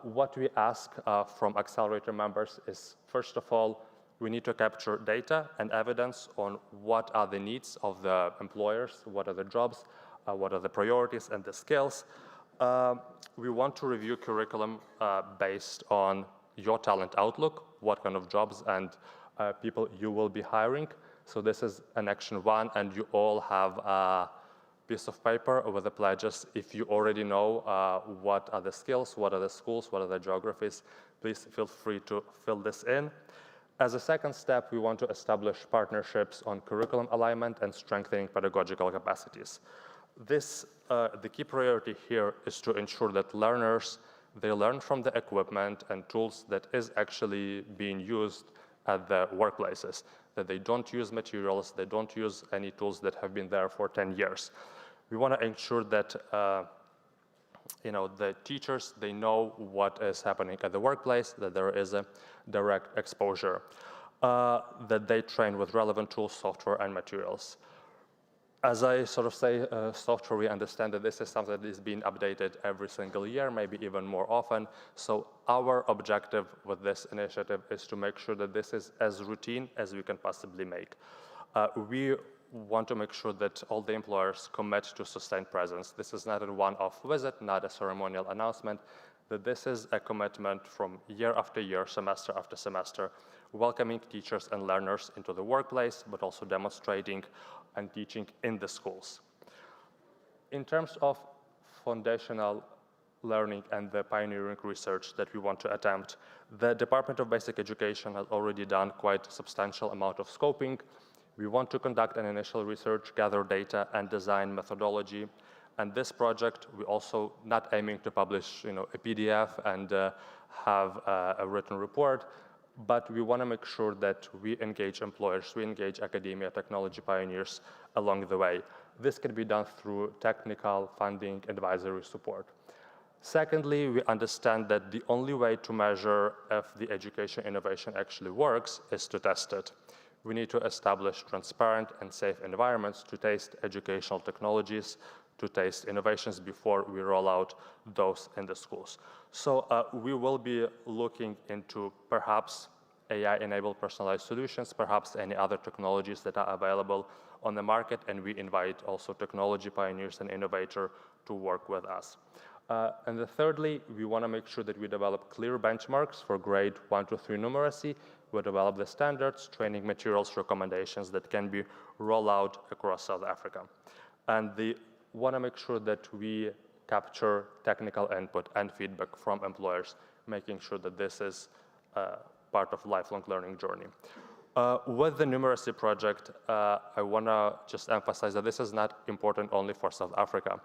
What we ask from Accelerator members is, first of all, we need to capture data and evidence on what are the needs of the employers, what are the jobs, what are the priorities and the skills. We want to review curriculum based on your talent outlook, what kind of jobs and people you will be hiring. So this is an action one, and you all have a piece of paper with the pledges. If you already know what are the skills, what are the schools, what are the geographies, please feel free to fill this in. As a second step, we want to establish partnerships on curriculum alignment and strengthening pedagogical capacities. The key priority here is to ensure that learners, they learn from the equipment and tools that is actually being used at the workplaces, that they don't use materials, they don't use any tools that have been there for 10 years. We want to ensure that the teachers, they know what is happening at the workplace, that there is a direct exposure, that they train with relevant tools, software, and materials. As I sort of say, software, we understand that this is something that is being updated every single year, maybe even more often. So our objective with this initiative is to make sure that this is as routine as we can possibly make. We want to make sure that all the employers commit to sustained presence. This is not a one-off visit, not a ceremonial announcement. that this is a commitment from year after year, semester after semester, welcoming teachers and learners into the workplace, but also demonstrating and teaching in the schools. In terms of foundational learning and the pioneering research that we want to attempt, the Department of Basic Education has already done quite a substantial amount of scoping. We want to conduct an initial research, gather data, and design methodology. And this project, we're also not aiming to publish a PDF and have a written report, but we want to make sure that we engage employers, we engage academia, technology pioneers along the way. This can be done through technical funding, advisory support. Secondly, we understand that the only way to measure if the education innovation actually works is to test it. We need to establish transparent and safe environments to test educational technologies, to test innovations before we roll out those in the schools. So we will be looking into perhaps AI-enabled personalized solutions, perhaps any other technologies that are available on the market, and we invite also technology pioneers and innovators to work with us. And then thirdly, we want to make sure that we develop clear benchmarks for grade 1 to 3 numeracy. We develop the standards, training materials, recommendations that can be rolled out across South Africa. And we want to make sure that we capture technical input and feedback from employers, making sure that this is part of lifelong learning journey. With the numeracy project, I want to just emphasize that this is not important only for South Africa,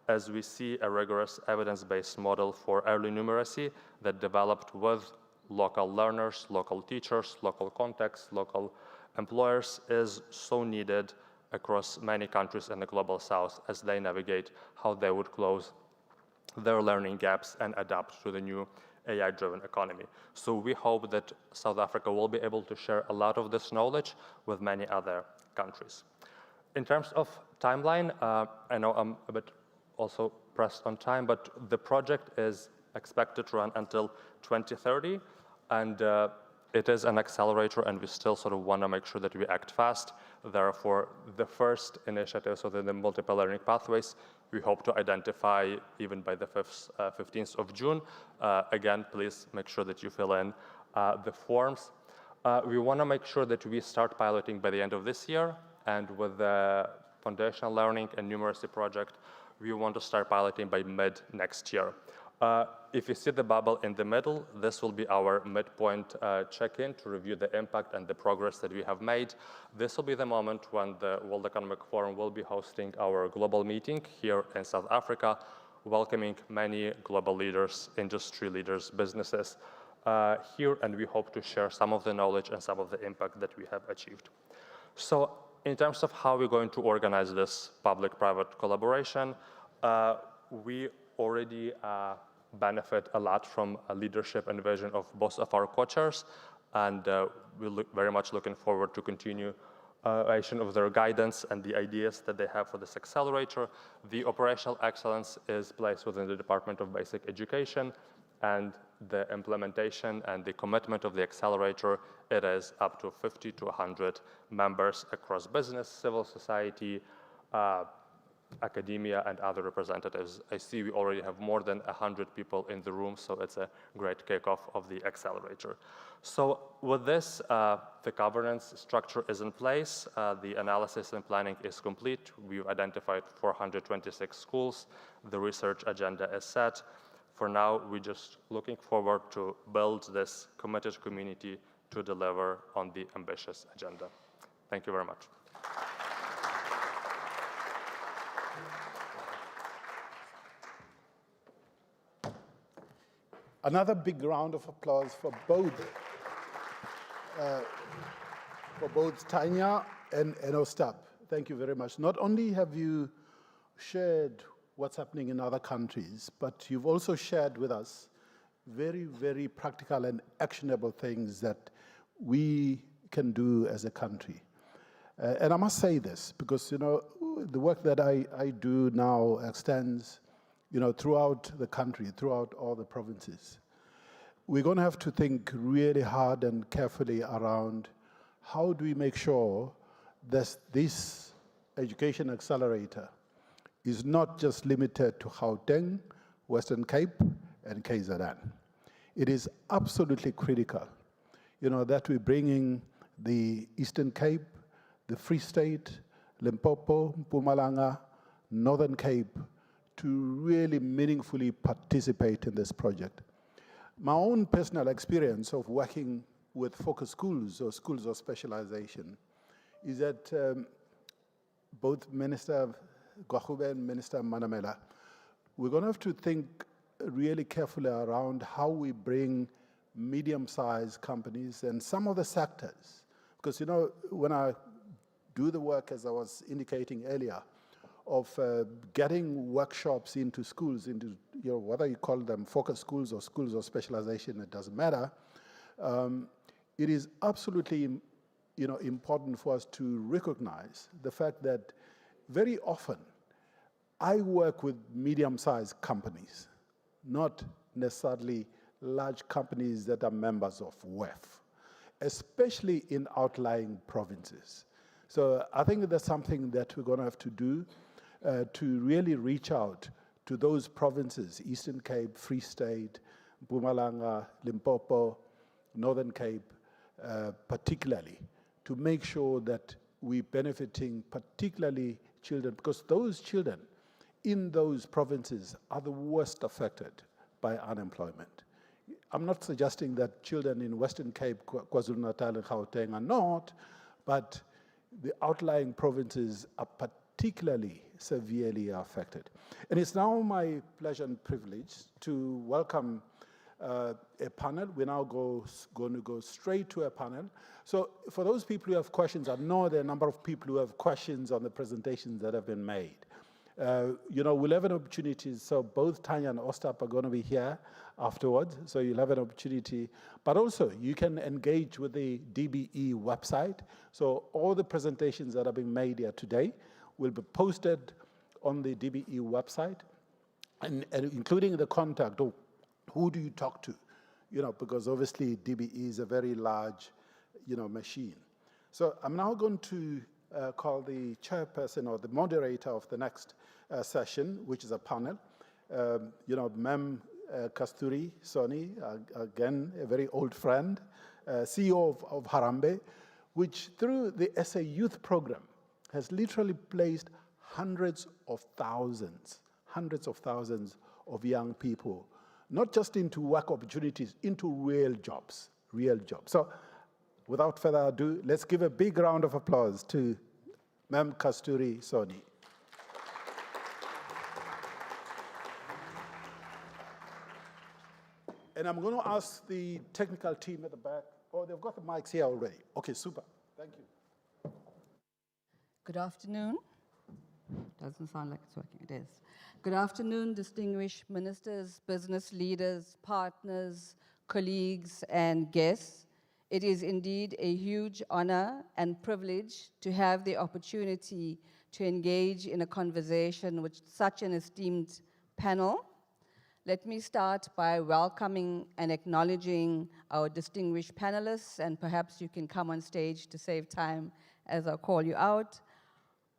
as we see a rigorous evidence-based model for early numeracy that developed with local learners, local teachers, local contexts, local employers is so needed across many countries in the Global South as they navigate how they would close their learning gaps and adapt to the new AI-driven economy. So we hope that South Africa will be able to share a lot of this knowledge with many other countries. In terms of timeline, I know I'm a bit also pressed on time, but the project is expected to run until 2030, and it is an accelerator, and we still sort of want to make sure that we act fast. Therefore, the first initiatives within the multiple learning pathways, we hope to identify even by the 15th of June. Again, please make sure that you fill in the forms. We want to make sure that we start piloting by the end of this year, and with the foundational learning and numeracy project, we want to start piloting by mid next year. If you see the bubble in the middle, this will be our midpoint check-in to review the impact and the progress that we have made. This will be the moment when the World Economic Forum will be hosting our global meeting here in South Africa, welcoming many global leaders, industry leaders, businesses here, and we hope to share some of the knowledge and some of the impact that we have achieved. So in terms of how we're going to organize this public-private collaboration, we already benefit a lot from a leadership and vision of both of our co-chairs, and we're very much looking forward to continuation of their guidance and the ideas that they have for this accelerator. The operational excellence is placed within the Department of Basic Education, and the implementation and the commitment of the accelerator, it is up to 50 to 100 members across business, civil society, academia, and other representatives. I see we already have more than 100 people in the room, so it's a great kickoff of the accelerator. So with this, the governance structure is in place. The analysis and planning is complete. We've identified 426 schools. The research agenda is set. For now, we're just looking forward to build this committed community to deliver on the ambitious agenda. Thank you very much. Another big round of applause for both Tanya and Ostap. Thank you very much. Not only have you shared what's happening in other countries, but you've also shared with us very, very practical and actionable things that we can do as a country. And I must say this, because the work that I do now extends throughout the country, throughout all the provinces. We're going to have to think really hard and carefully around how do we make sure that this education accelerator is not just limited to Gauteng, Western Cape, and KZN. It is absolutely critical, that we're bringing the Eastern Cape, the Free State, Limpopo, Mpumalanga, Northern Cape to really meaningfully participate in this project. My own personal experience of working with focus schools or schools of specialization is that both Minister Gwarube and Minister Manamela, we're going to have to think really carefully around how we bring medium-sized companies and some of the sectors. Because, when I do the work, as I was indicating earlier, of getting workshops into schools, into whether you call them focus schools or schools of specialization, it doesn't matter. It is absolutely important for us to recognize the fact that very often I work with medium-sized companies, not necessarily large companies that are members of WEF, especially in outlying provinces. So I think that's something that we're going to have to do to really reach out to those provinces, Eastern Cape, Free State, Mpumalanga, Limpopo, Northern Cape, particularly, to make sure that we're benefiting particularly children, because those children in those provinces are the worst affected by unemployment. I'm not suggesting that children in Western Cape, KwaZulu-Natal and Gauteng are not, but the outlying provinces are particularly severely affected. And it's now my pleasure and privilege to welcome a panel. We're now going to go straight to a panel. So for those people who have questions, I know there are a number of people who have questions on the presentations that have been made. We'll have an opportunity, so both Tanya and Ostap are going to be here afterwards, so you'll have an opportunity. But also, you can engage with the DBE website. So all the presentations that are being made here today will be posted on the DBE website, and including the contact of who do you talk to, because obviously DBE is a very large, machine. So I'm now going to call the chairperson or the moderator of the next session, which is a panel. Ma'am Kasturi Soni, again, a very old friend, CEO of Harambe, which through the SA Youth Program has literally placed hundreds of thousands of young people, not just into work opportunities, into real jobs. So without further ado, let's give a big round of applause to Ma'am Kasturi Soni. And I'm going to ask the technical team at the back. Oh, they've got the mics here already. Okay, super. Thank you. Good afternoon. Doesn't sound like it's working. It is. Good afternoon, distinguished ministers, business leaders, partners, colleagues, and guests. It is indeed a huge honor and privilege to have the opportunity to engage in a conversation with such an esteemed panel. Let me start by welcoming and acknowledging our distinguished panelists, and perhaps you can come on stage to save time as I call you out.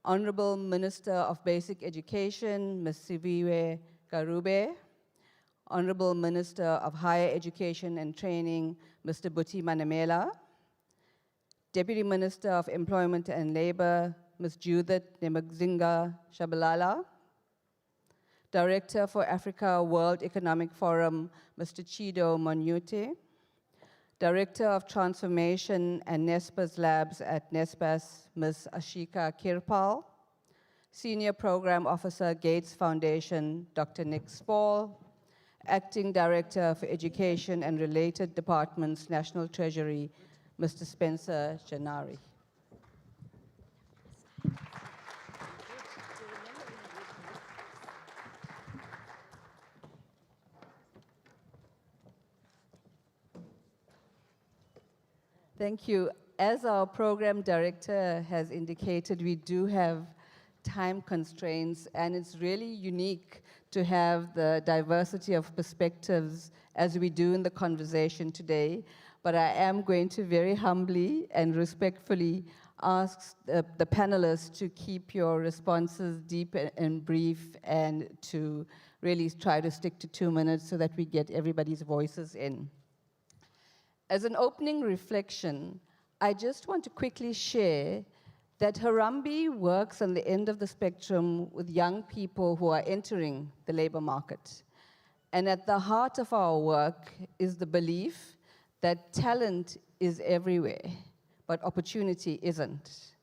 Honorable Minister of Basic Education, Ms. Siviwe Gwarube. Honorable Minister of Higher Education and Training, Mr. Phuthi Manamela. Deputy Minister of Employment and Labor, Ms. Judith Nemagzinga Shabalala. Director for Africa World Economic Forum, Mr. Chido Monyute. Director of Transformation and Naspers Labs at Naspers, Ms. Ashika Kirpal. Senior Program Officer, Gates Foundation, Dr. Nick Spall. Acting Director for Education and Related Departments, National Treasury, Mr. Spencer Janari. Thank you. As our program director has indicated, we do have time constraints, and it's really unique to have the diversity of perspectives as we do in the conversation today. But I am going to very humbly and respectfully ask the panelists to keep your responses deep and brief, and to really try to stick to 2 minutes so that we get everybody's voices in. As an opening reflection, I just want to quickly share that Harambee works on the end of the spectrum with young people who are entering the labor market. And at the heart of our work is the belief that talent is everywhere, but opportunity isn't.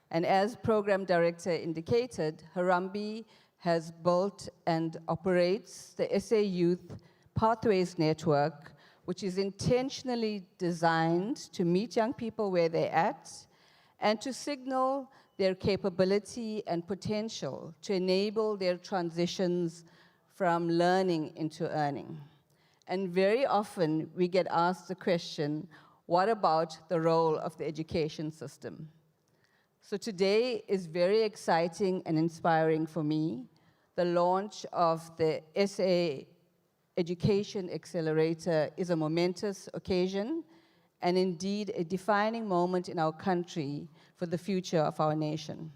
And as program director indicated, Harambee has built and operates the SA Youth Pathways Network, which is intentionally designed to meet young people where they're at and to signal their capability and potential to enable their transitions from learning into earning. And very often we get asked the question, what about the role of the education system? So today is very exciting and inspiring for me. The launch of the SA Education Accelerator is a momentous occasion and indeed a defining moment in our country for the future of our nation.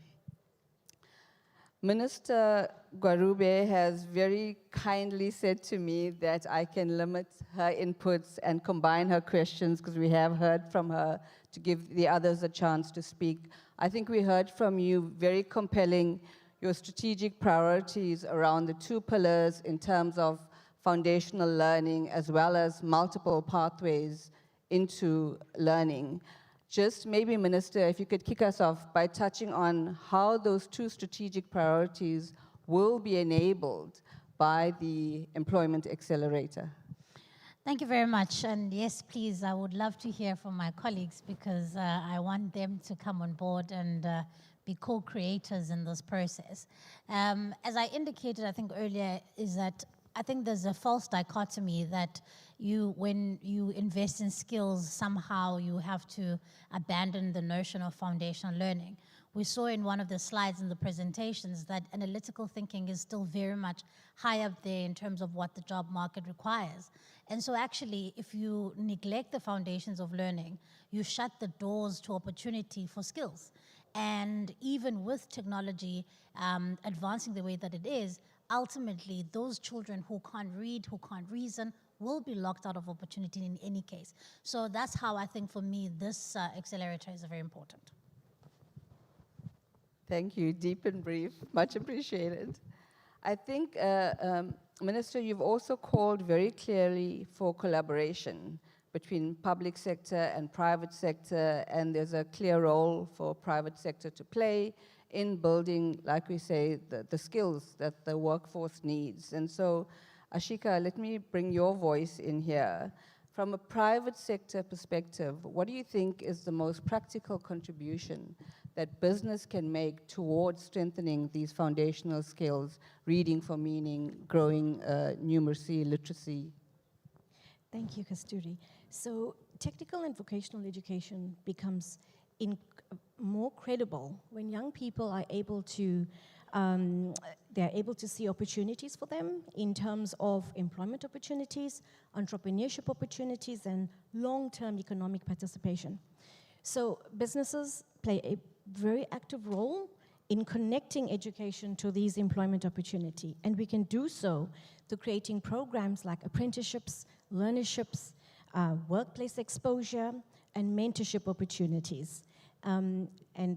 Minister Gwarube has very kindly said to me that I can limit her inputs and combine her questions because we have heard from her to give the others a chance to speak. I think we heard from you very compelling your strategic priorities around the 2 pillars in terms of foundational learning as well as multiple pathways into learning. Just maybe, Minister, if you could kick us off by touching on how those 2 strategic priorities will be enabled by the Employment Accelerator. Thank you very much. And yes, please, I would love to hear from my colleagues because I want them to come on board and be co-creators in this process. As I indicated, I think earlier, is that I think there's a false dichotomy that when you invest in skills, somehow you have to abandon the notion of foundational learning. We saw in one of the slides in the presentations that analytical thinking is still very much high up there in terms of what the job market requires. And so actually, if you neglect the foundations of learning, you shut the doors to opportunity for skills. And even with technology advancing the way that it is, ultimately, those children who can't read, who can't reason, will be locked out of opportunity in any case. So that's how I think, for me, this accelerator is very important. Thank you, deep and brief, much appreciated. I think, Minister, you've also called very clearly for collaboration between public sector and private sector, and there's a clear role for private sector to play in building, like we say, the skills that the workforce needs. And so, Ashika, let me bring your voice in here. From a private sector perspective, what do you think is the most practical contribution that business can make towards strengthening these foundational skills, reading for meaning, growing numeracy, literacy? Thank you, Kasturi. So technical and vocational education becomes more credible when young people are able to they're able to see opportunities for them in terms of employment opportunities, entrepreneurship opportunities, and long-term economic participation. So businesses play a very active role in connecting education to these employment opportunity, and we can do so through creating programs like apprenticeships, learnerships, workplace exposure, and mentorship opportunities. And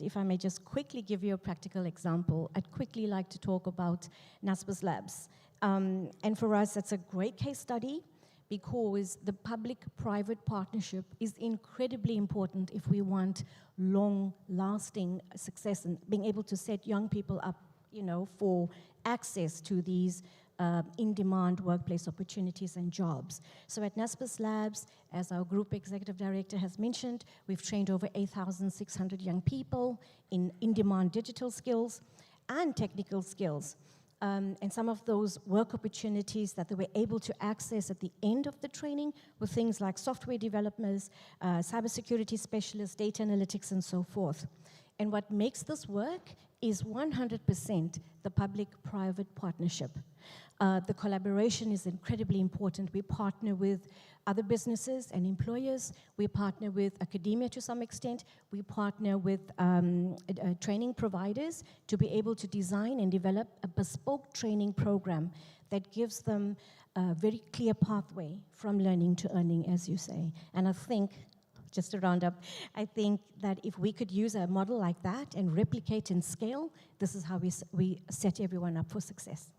if I may just quickly give you a practical example, I'd quickly like to talk about Naspers Labs. And for us, that's a great case study because the public-private partnership is incredibly important if we want long-lasting success and being able to set young people up, for access to these in-demand workplace opportunities and jobs. So at Naspers Labs, as our group executive director has mentioned, we've trained over 8,600 young people in in-demand digital skills and technical skills. And some of those work opportunities that they were able to access at the end of the training were things like software developers, cybersecurity specialists, data analytics, and so forth. And what makes this work is 100% the public-private partnership. The collaboration is incredibly important. We partner with other businesses and employers. We partner with academia to some extent. We partner with training providers to be able to design and develop a bespoke training program that gives them a very clear pathway from learning to earning, as you say. And I think, just to round up, I think that if we could use a model like that and replicate and scale, this is how we set everyone up for success.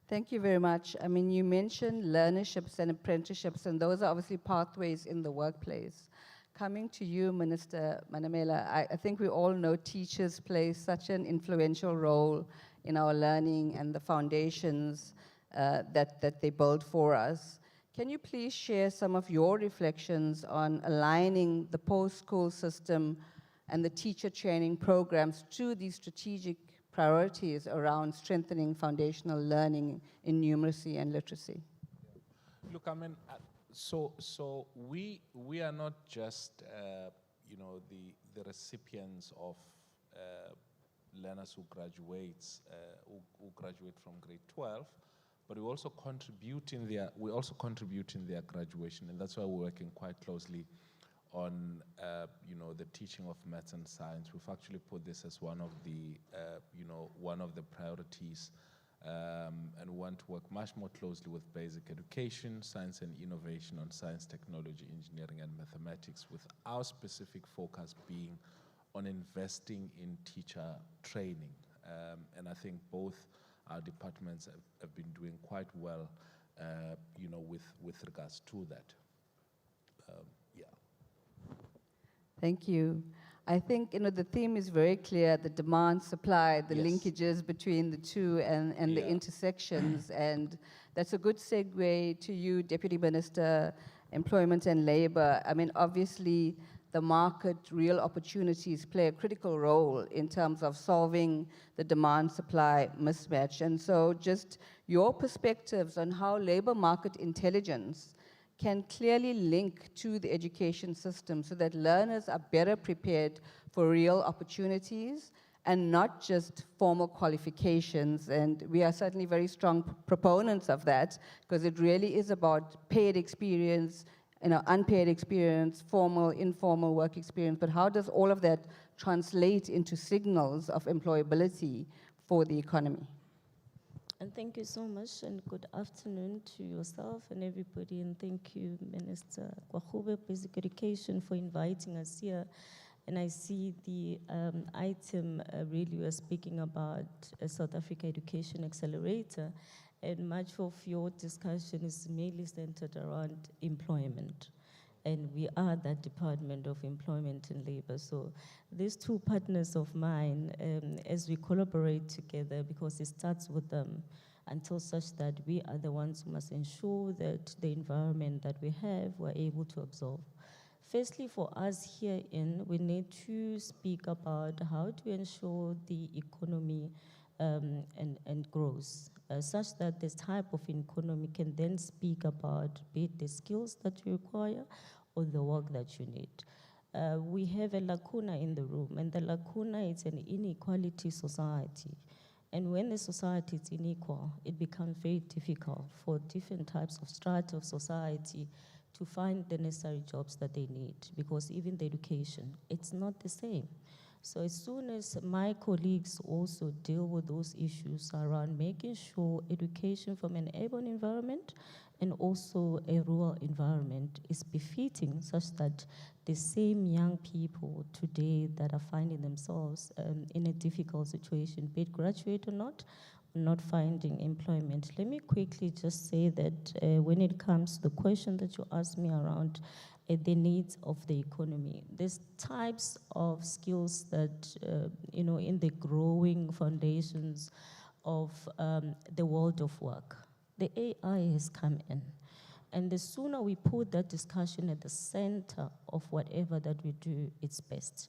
Thank you very much. I mean, you mentioned learnerships and apprenticeships, and those are obviously pathways in the workplace. Coming to you, Minister Mahanyele, I think we all know teachers play such an influential role in our learning and the foundations that they build for us. Can you please share some of your reflections on aligning the post-school system and the teacher training programs to these strategic priorities around strengthening foundational learning in numeracy and literacy? Look, I mean, so we are not just the recipients of learners who graduate from grade 12, but we also contribute in their graduation, and that's why we're working quite closely on the teaching of maths and science. We've actually put this as one of the priorities, and we want to work much more closely with basic education, science and innovation on science, technology, engineering and mathematics, with our specific focus being on investing in teacher training. And I think both our departments have been doing quite well, with regards to that. Thank you. I think the theme is very clear: the demand, supply, the linkages between the two, and the intersections. And that's a good segue to you, Deputy Minister, Employment and Labor. I mean, obviously, the market, real opportunities play a critical role in terms of solving the demand-supply mismatch. And so just your perspectives on how labor market intelligence can clearly link to the education system so that learners are better prepared for real opportunities and not just formal qualifications. And we are certainly very strong proponents of that, because it really is about paid experience, unpaid experience, formal, informal work experience. But how does all of that translate into signals of employability for the economy? And thank you so much, and good afternoon to yourself and everybody, and thank you, Minister Gwarube, Basic Education, for inviting us here. And I see the item really we're speaking about a South Africa Education Accelerator, and much of your discussion is mainly centered around employment. And we are that Department of Employment and Labor. So these two partners of mine, as we collaborate together, because it starts with them, until such that we are the ones who must ensure that the environment that we have, we're able to absorb. Firstly, for us herein, we need to speak about how to ensure the economy and growth, such that this type of economy can then speak about be it the skills that you require or the work that you need. We have a lacuna in the room, and the lacuna is an inequality society. And when the society is unequal, it becomes very difficult for different types of strata of society to find the necessary jobs that they need, because even the education, it's not the same. So as soon as my colleagues also deal with those issues around making sure education from an urban environment and also a rural environment is befitting, such that the same young people today that are finding themselves in a difficult situation, be it graduate or not finding employment. Let me quickly just say that when it comes to the question that you asked me around the needs of the economy, there's types of skills that, in the growing foundations of the world of work. The AI has come in. And the sooner we put that discussion at the center of whatever that we do, it's best.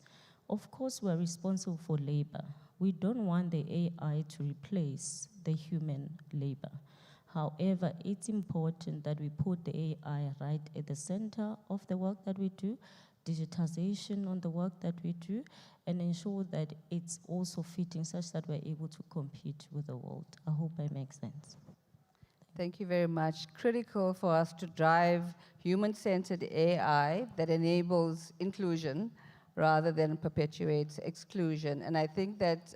Of course, we're responsible for labor. We don't want the AI to replace the human labor. However, it's important that we put the AI right at the center of the work that we do, digitization on the work that we do, and ensure that it's also fitting such that we're able to compete with the world. I hope I make sense. Thank you very much. Critical for us to drive human-centered AI that enables inclusion rather than perpetuates exclusion. And I think that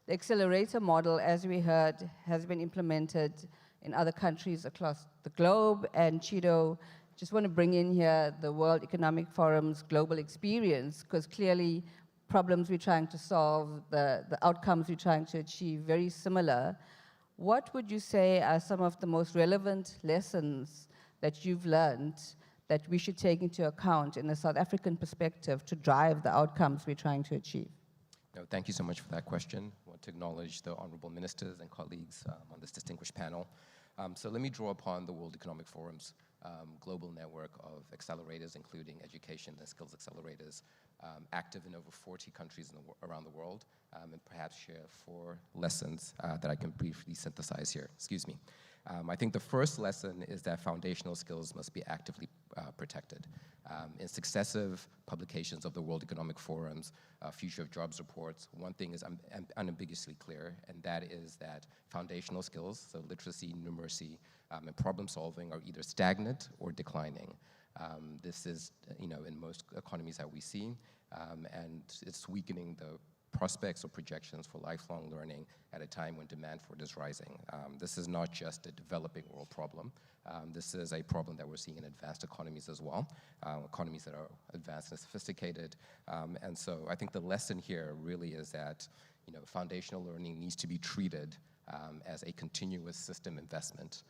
The accelerator model, as we heard, has been implemented in other countries across the globe, and Chido, just want to bring in here the World Economic Forum's global experience, because clearly problems we're trying to solve, the outcomes we're trying to achieve, very similar. What would you say are some of the most relevant lessons that you've learned that we should take into account in a South African perspective to drive the outcomes we're trying to achieve? No, thank you so much for that question. I want to acknowledge the honorable ministers and colleagues on this distinguished panel. So let me draw upon the World Economic Forum's global network of accelerators, including education and skills accelerators, active in over 40 countries around the world, and perhaps share 4 lessons that I can briefly synthesize here. Excuse me. I think the first lesson is that foundational skills must be actively protected. In successive publications of the World Economic Forum's Future of Jobs reports, one thing is unambiguously clear, and that is that foundational skills, so literacy, numeracy, and problem solving, are either stagnant or declining. This is, in most economies that we see, and it's weakening the prospects or projections for lifelong learning at a time when demand for it is rising. This is not just a developing world problem. This is a problem that we're seeing in advanced economies as well, economies that are advanced and sophisticated. And so I think the lesson here really is that foundational learning needs to be treated as a continuous system investment,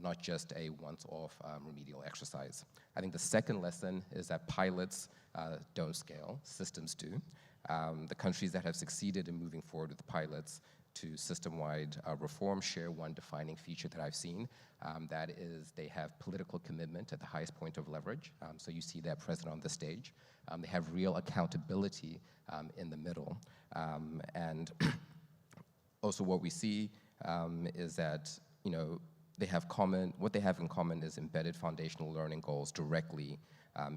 not just a once-off remedial exercise. I think the second lesson is that pilots don't scale, systems do. The countries that have succeeded in moving forward with pilots to system-wide reform share one defining feature that I've seen. That is, they have political commitment at the highest point of leverage. So you see that present on the stage. They have real accountability in the middle. And also what we see is that, what they have in common is embedded foundational learning goals directly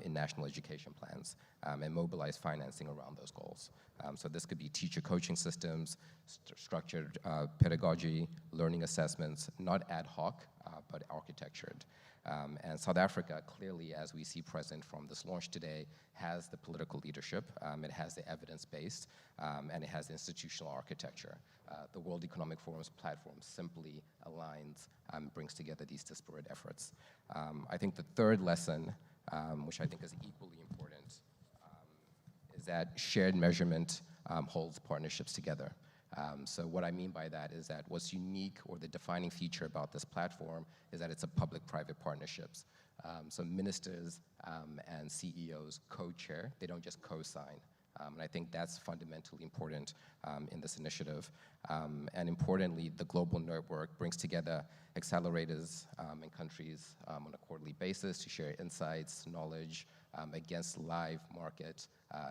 in national education plans and mobilize financing around those goals. So this could be teacher coaching systems, structured pedagogy, learning assessments, not ad hoc, but architectured. And South Africa, clearly, as we see present from this launch today, has the political leadership, it has the evidence-based, and it has the institutional architecture. The World Economic Forum's platform simply aligns, brings together these disparate efforts. I think the third lesson, which I think is equally important, is that shared measurement holds partnerships together. So what I mean by that is that what's unique, or the defining feature about this platform, is that it's a public-private partnerships. So ministers and CEOs co-chair, they don't just co-sign. And I think that's fundamentally important in this initiative. And importantly, the global network brings together accelerators in countries on a quarterly basis to share insights, knowledge against live market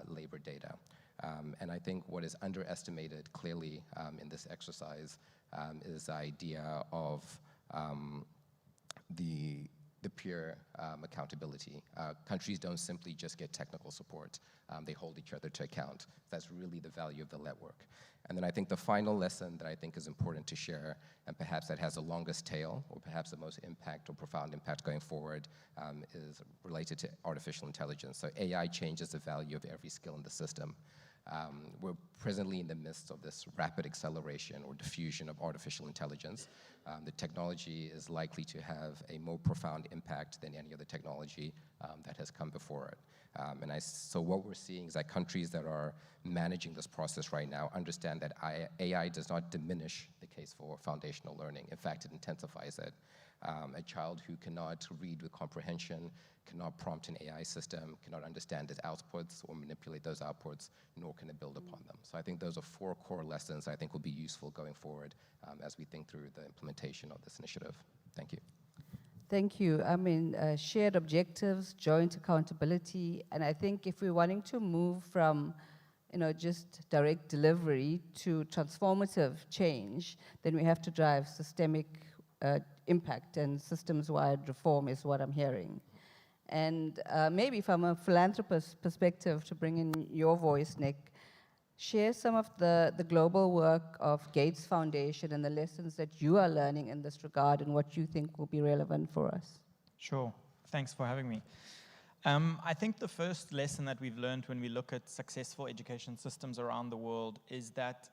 labor data. And I think what is underestimated clearly in this exercise is the idea of the peer accountability. Countries don't simply just get technical support. They hold each other to account. That's really the value of the network. And then I think the final lesson that I think is important to share, and perhaps that has the longest tail, or perhaps the most impact or profound impact going forward, is related to artificial intelligence. So AI changes the value of every skill in the system. We're presently in the midst of this rapid acceleration or diffusion of artificial intelligence. The technology is likely to have a more profound impact than any other technology that has come before it. So what we're seeing is that countries that are managing this process right now understand that AI does not diminish the case for foundational learning. In fact, it intensifies it. A child who cannot read with comprehension, cannot prompt an AI system, cannot understand its outputs or manipulate those outputs, nor can it build upon them. So I think those are 4 core lessons I think will be useful going forward as we think through the implementation of this initiative. Thank you. Thank you. I mean, shared objectives, joint accountability, and I think if we're wanting to move from just direct delivery to transformative change, then we have to drive systemic impact, and systems-wide reform is what I'm hearing. And maybe from a philanthropist perspective, to bring in your voice, Nick, share some of the global work of Gates Foundation and the lessons that you are learning in this regard and what you think will be relevant for us. Sure. Thanks for having me. I think the first lesson that we've learned when we look at successful education systems around the world is that,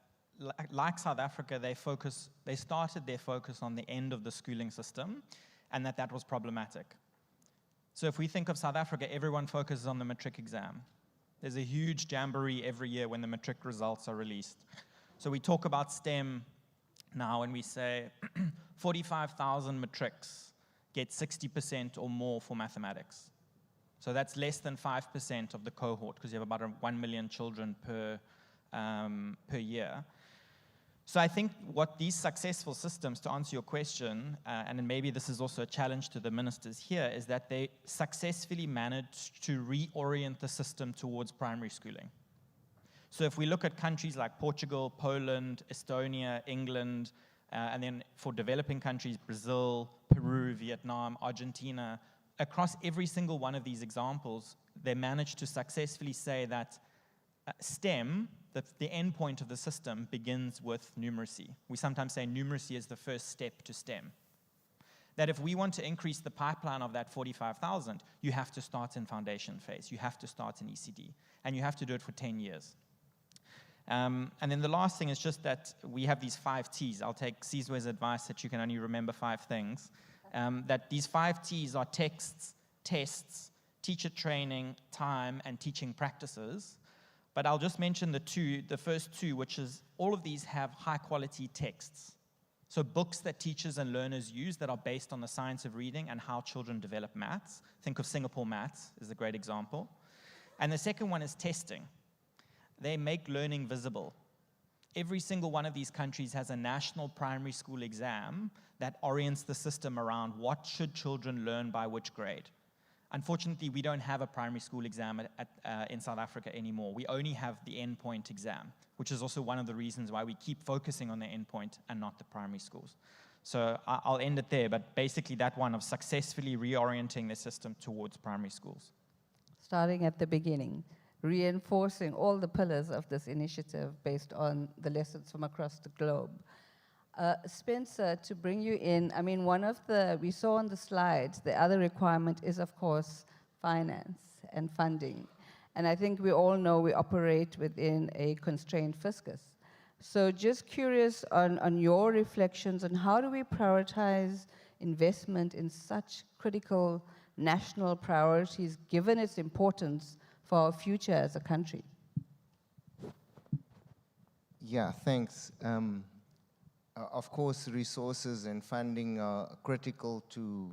like South Africa, they started their focus on the end of the schooling system, and that was problematic. So if we think of South Africa, everyone focuses on the matric exam. There's a huge jamboree every year when the matric results are released. So we talk about STEM now, and we say 45,000 matrics get 60% or more for mathematics. So that's less than 5% of the cohort, because you have about 1 million children per year. So I think what these successful systems, to answer your question, and then maybe this is also a challenge to the ministers here, is that they successfully managed to reorient the system towards primary schooling. So if we look at countries like Portugal, Poland, Estonia, England, and then for developing countries, Brazil, Peru, Vietnam, Argentina, across every single one of these examples, they managed to successfully say that STEM, the end point of the system, begins with numeracy. We sometimes say numeracy is the first step to STEM. That if we want to increase the pipeline of that 45,000, you have to start in foundation phase, you have to start in ECD, and you have to do it for 10 years. And then the last thing is just that we have these 5 T's. I'll take Siviwe's advice that you can only remember 5 things. That these 5 T's are texts, tests, teacher training, time, and teaching practices. But I'll just mention the first 2, which is all of these have high quality texts. So books that teachers and learners use that are based on the science of reading and how children develop maths. Think of Singapore Maths is a great example. And the second one is testing. They make learning visible. Every single one of these countries has a national primary school exam that orients the system around what should children learn by which grade. Unfortunately, we don't have a primary school exam in South Africa anymore. We only have the endpoint exam, which is also one of the reasons why we keep focusing on the endpoint and not the primary schools. So I'll end it there, but basically that one of successfully reorienting the system towards primary schools. Starting at the beginning, reinforcing all the pillars of this initiative based on the lessons from across the globe. Spencer, to bring you in, I mean, we saw on the slides, the other requirement is, of course, finance and funding. And I think we all know we operate within a constrained fiscus. So just curious on your reflections on how do we prioritize investment in such critical national priorities, given its importance for our future as a country? Yeah, thanks. Of course, resources and funding are critical to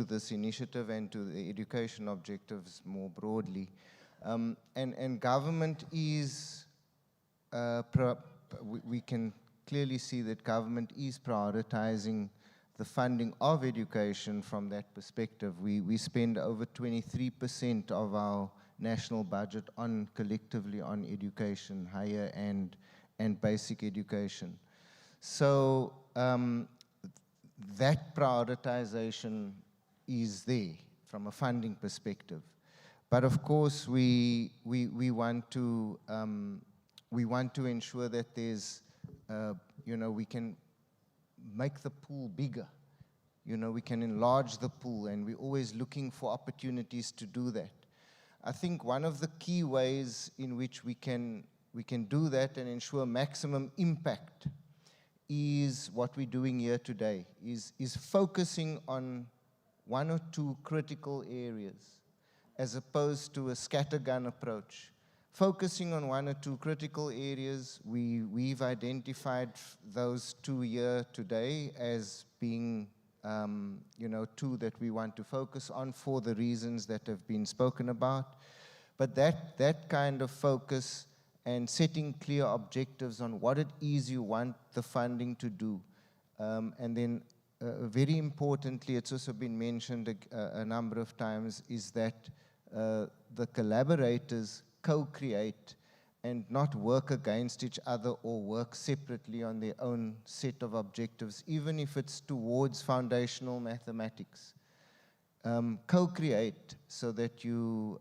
this initiative and to the education objectives more broadly. And government is, we can clearly see that government is prioritizing the funding of education from that perspective. We spend over 23% of our national budget collectively on education, higher and basic education. So that prioritization is there from a funding perspective. But of course, we want to ensure that there's, we can make the pool bigger. We can enlarge the pool, and we're always looking for opportunities to do that. I think one of the key ways in which we can do that and ensure maximum impact is what we're doing here today, is focusing on 1 or 2 critical areas, as opposed to a scattergun approach. Focusing on 1 or 2 critical areas, we've identified those 2 here today as being 2 that we want to focus on for the reasons that have been spoken about. But that kind of focus and setting clear objectives on what it is you want the funding to do. And then very importantly, it's also been mentioned a number of times, is that the collaborators co-create and not work against each other or work separately on their own set of objectives, even if it's towards foundational mathematics. Co-create so that you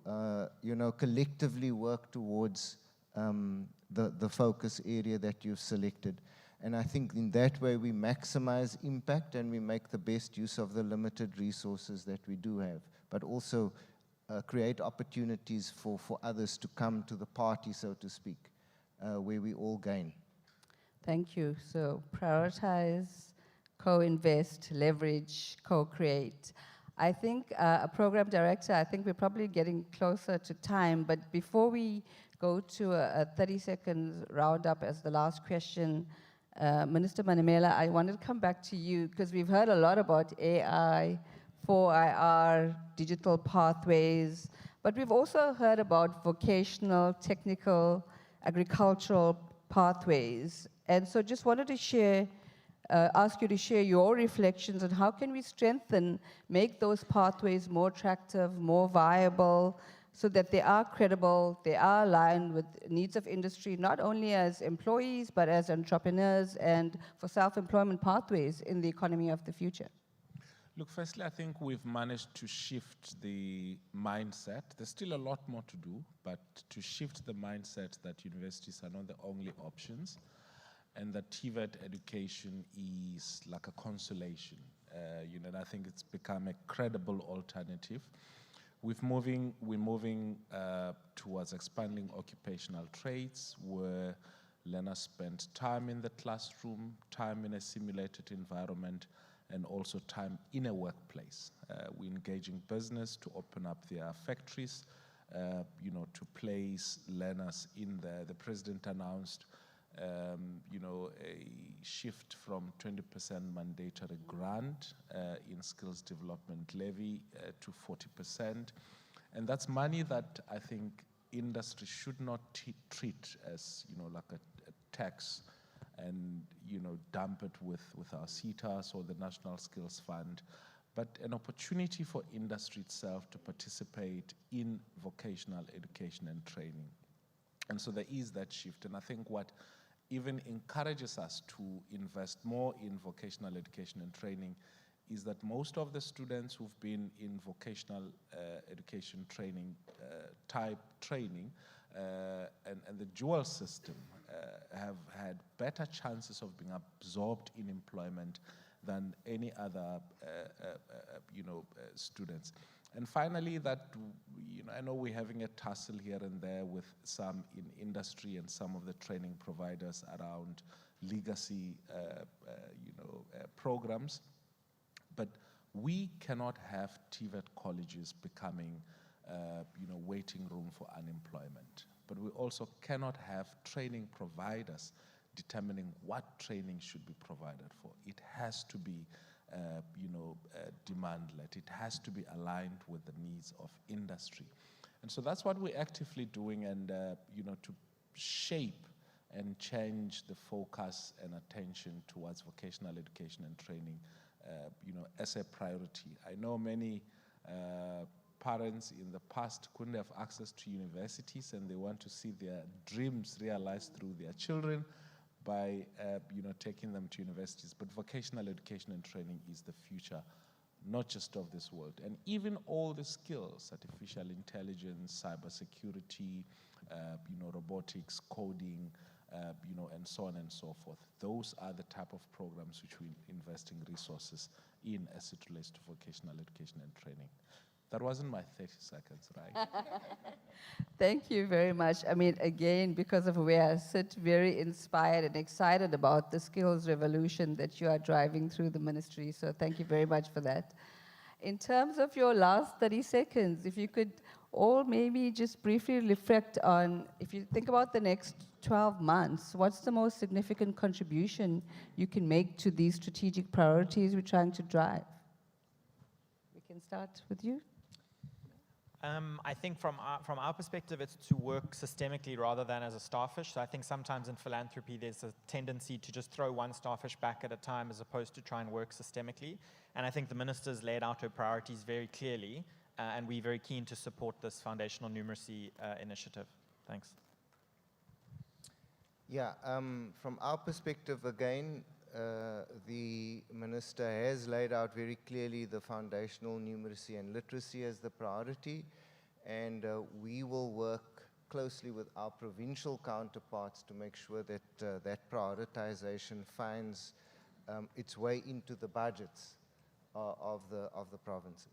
collectively work towards the focus area that you've selected. And I think in that way we maximize impact and we make the best use of the limited resources that we do have, but also create opportunities for others to come to the party, so to speak, where we all gain. Thank you. So prioritize, co-invest, leverage, co-create. I think a program director, I think we're probably getting closer to time, but before we go to a 30-second roundup as the last question, Minister Manamela, I wanted to come back to you because we've heard a lot about AI, 4IR, digital pathways, but we've also heard about vocational, technical, agricultural pathways. And so just wanted to share, ask you to share your reflections on how can we strengthen, make those pathways more attractive, more viable, so that they are credible, they are aligned with needs of industry, not only as employees, but as entrepreneurs and for self-employment pathways in the economy of the future. Look, firstly, I think we've managed to shift the mindset. There's still a lot more to do, but to shift the mindset that universities are not the only options, and that TVET education is like a consolation. And I think it's become a credible alternative. We're moving towards expanding occupational trades, where learners spend time in the classroom, time in a simulated environment, and also time in a workplace. We're engaging business to open up their factories, to place learners in there. The president announced, a shift from 20% mandatory grant in skills development levy to 40%. And that's money that I think industry should not treat as, like a tax and dump it with our CETAs or the National Skills Fund, but an opportunity for industry itself to participate in vocational education and training. And so there is that shift, and I think what even encourages us to invest more in vocational education and training is that most of the students who've been in vocational education training, type training, and the dual system have had better chances of being absorbed in employment than any other students. And finally, that I know we're having a tussle here and there with some in industry and some of the training providers around legacy programs, but we cannot have TVET colleges becoming waiting room for unemployment. But we also cannot have training providers determining what training should be provided for. It has to be demand-led. It has to be aligned with the needs of industry. And so that's what we're actively doing, and to shape and change the focus and attention towards vocational education and training, as a priority. I know many parents in the past couldn't have access to universities, and they want to see their dreams realized through their children by taking them to universities. But vocational education and training is the future, not just of this world. And even all the skills, artificial intelligence, cybersecurity, robotics, coding, and so on and so forth. Those are the type of programs which we're investing resources in as it relates to vocational education and training. That wasn't my 30 seconds, right? Thank you very much. I mean, again, because of where I sit, very inspired and excited about the skills revolution that you are driving through the ministry. So thank you very much for that. In terms of your last 30 seconds, if you could all maybe just briefly reflect on, if you think about the next 12 months, what's the most significant contribution you can make to these strategic priorities we're trying to drive? We can start with you. I think from our perspective, it's to work systemically rather than as a starfish. So I think sometimes in philanthropy, there's a tendency to just throw one starfish back at a time as opposed to try and work systemically. And I think the minister's laid out her priorities very clearly, and we're very keen to support this foundational numeracy initiative. Thanks. Yeah, from our perspective, again, the minister has laid out very clearly the foundational numeracy and literacy as the priority, and we will work closely with our provincial counterparts to make sure that that prioritization finds its way into the budgets of the provinces.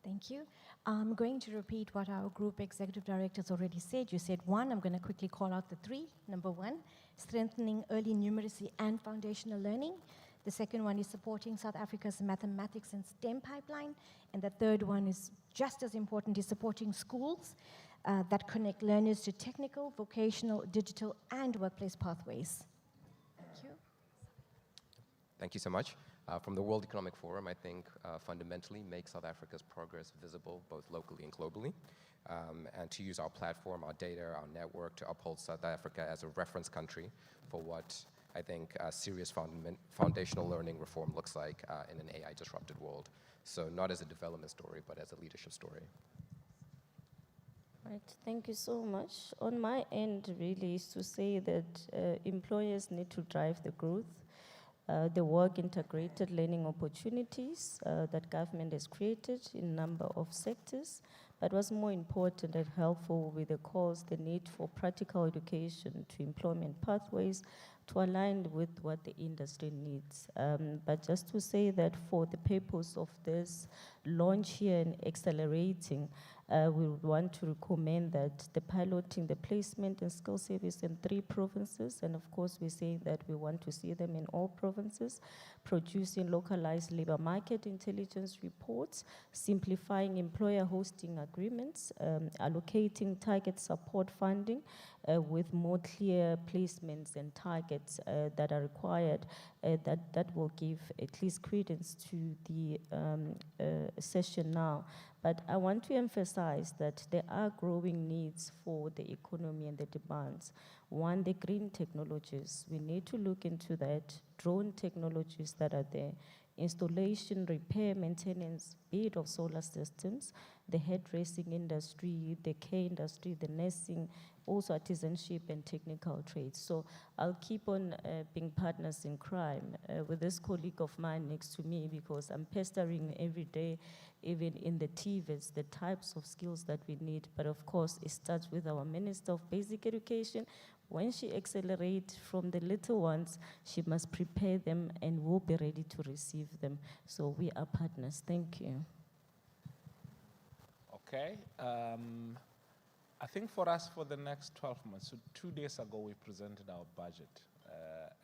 Thank you. I'm going to repeat what our group executive directors already said. You said 1, I'm going to quickly call out the 3. Number 1, strengthening early numeracy and foundational learning. The second one is supporting South Africa's mathematics and STEM pipeline. And the third one is just as important, is supporting schools that connect learners to technical, vocational, digital, and workplace pathways. Thank you. Thank you so much. From the World Economic Forum, I think fundamentally make South Africa's progress visible both locally and globally, and to use our platform, our data, our network to uphold South Africa as a reference country for what I think serious foundational learning reform looks like in an AI-disrupted world. So not as a development story, but as a leadership story. Right, thank you so much. On my end, really, is to say that employers need to drive the growth. The work integrated learning opportunities that government has created in a number of sectors, but what's more important and helpful with the cause, the need for practical education to employment pathways to align with what the industry needs. But just to say that for the purpose of this launch here and accelerating, we would want to recommend that the piloting the placement and skill service in 3 provinces, and of course we're saying that we want to see them in all provinces, producing localized labor market intelligence reports, simplifying employer hosting agreements, allocating target support funding with more clear placements and targets that are required, that will give at least credence to the session now. But I want to emphasize that there are growing needs for the economy and the demands. One, the green technologies. We need to look into that. Drone technologies that are there. Installation, repair, maintenance, be it of solar systems, the hairdressing industry, the care industry, the nursing, also artisanship and technical trades. So I'll keep on being partners in crime with this colleague of mine next to me, because I'm pestering every day, even in the TVETs, the types of skills that we need. But of course, it starts with our Minister of Basic Education. When she accelerates from the little ones, she must prepare them and we'll be ready to receive them. So we are partners. Thank you. Okay. I think for us, for the next 12 months, so 2 days ago we presented our budget,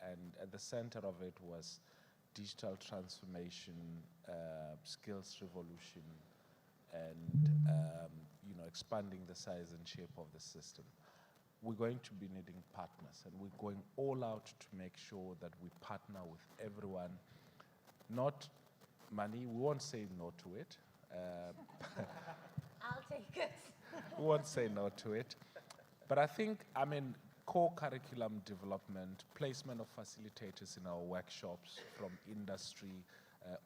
and at the center of it was digital transformation, skills revolution, and expanding the size and shape of the system. We're going to be needing partners, and we're going all out to make sure that we partner with everyone. Not money, we won't say no to it. I'll take it. We won't say no to it. But I think, core curriculum development, placement of facilitators in our workshops from industry,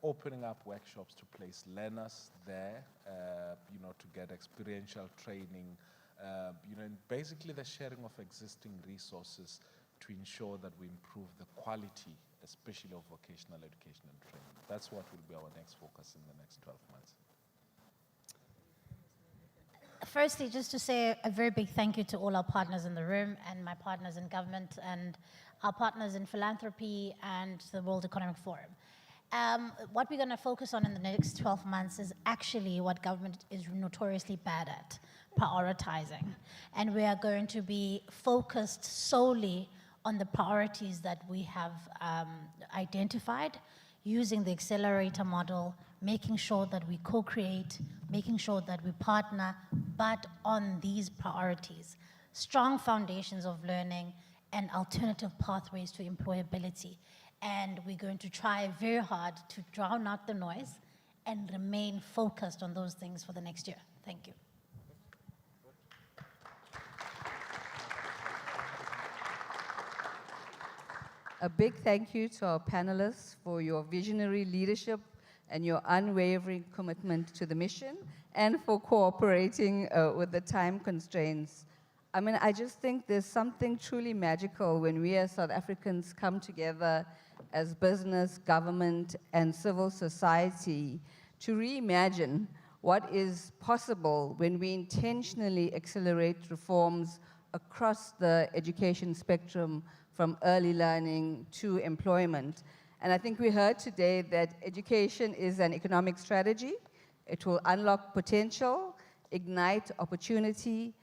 opening up workshops to place learners there, to get experiential training, and basically the sharing of existing resources to ensure that we improve the quality, especially of vocational education and training. That's what will be our next focus in the next 12 months. Firstly, just to say a very big thank you to all our partners in the room and my partners in government and our partners in philanthropy and the World Economic Forum. What we're going to focus on in the next 12 months is actually what government is notoriously bad at, prioritizing. And we are going to be focused solely on the priorities that we have identified, using the accelerator model, making sure that we co-create, making sure that we partner, but on these priorities. Strong foundations of learning and alternative pathways to employability. And we're going to try very hard to drown out the noise and remain focused on those things for the next year. Thank you. A big thank you to our panelists for your visionary leadership and your unwavering commitment to the mission, and for cooperating with the time constraints. I just think there's something truly magical when we as South Africans come together as business, government, and civil society to reimagine what is possible when we intentionally accelerate reforms across the education spectrum, from early learning to employment. And I think we heard today that education is an economic strategy. It will unlock potential, ignite opportunity,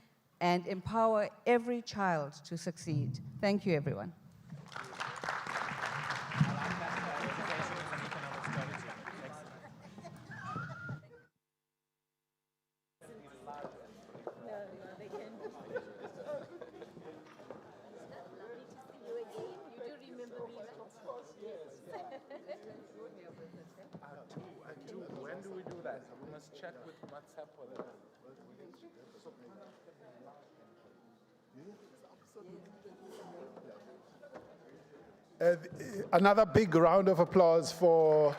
and empower every child to succeed. Thank you, everyone. When do we do that? We must check with WhatsApp or the... Another big round of applause for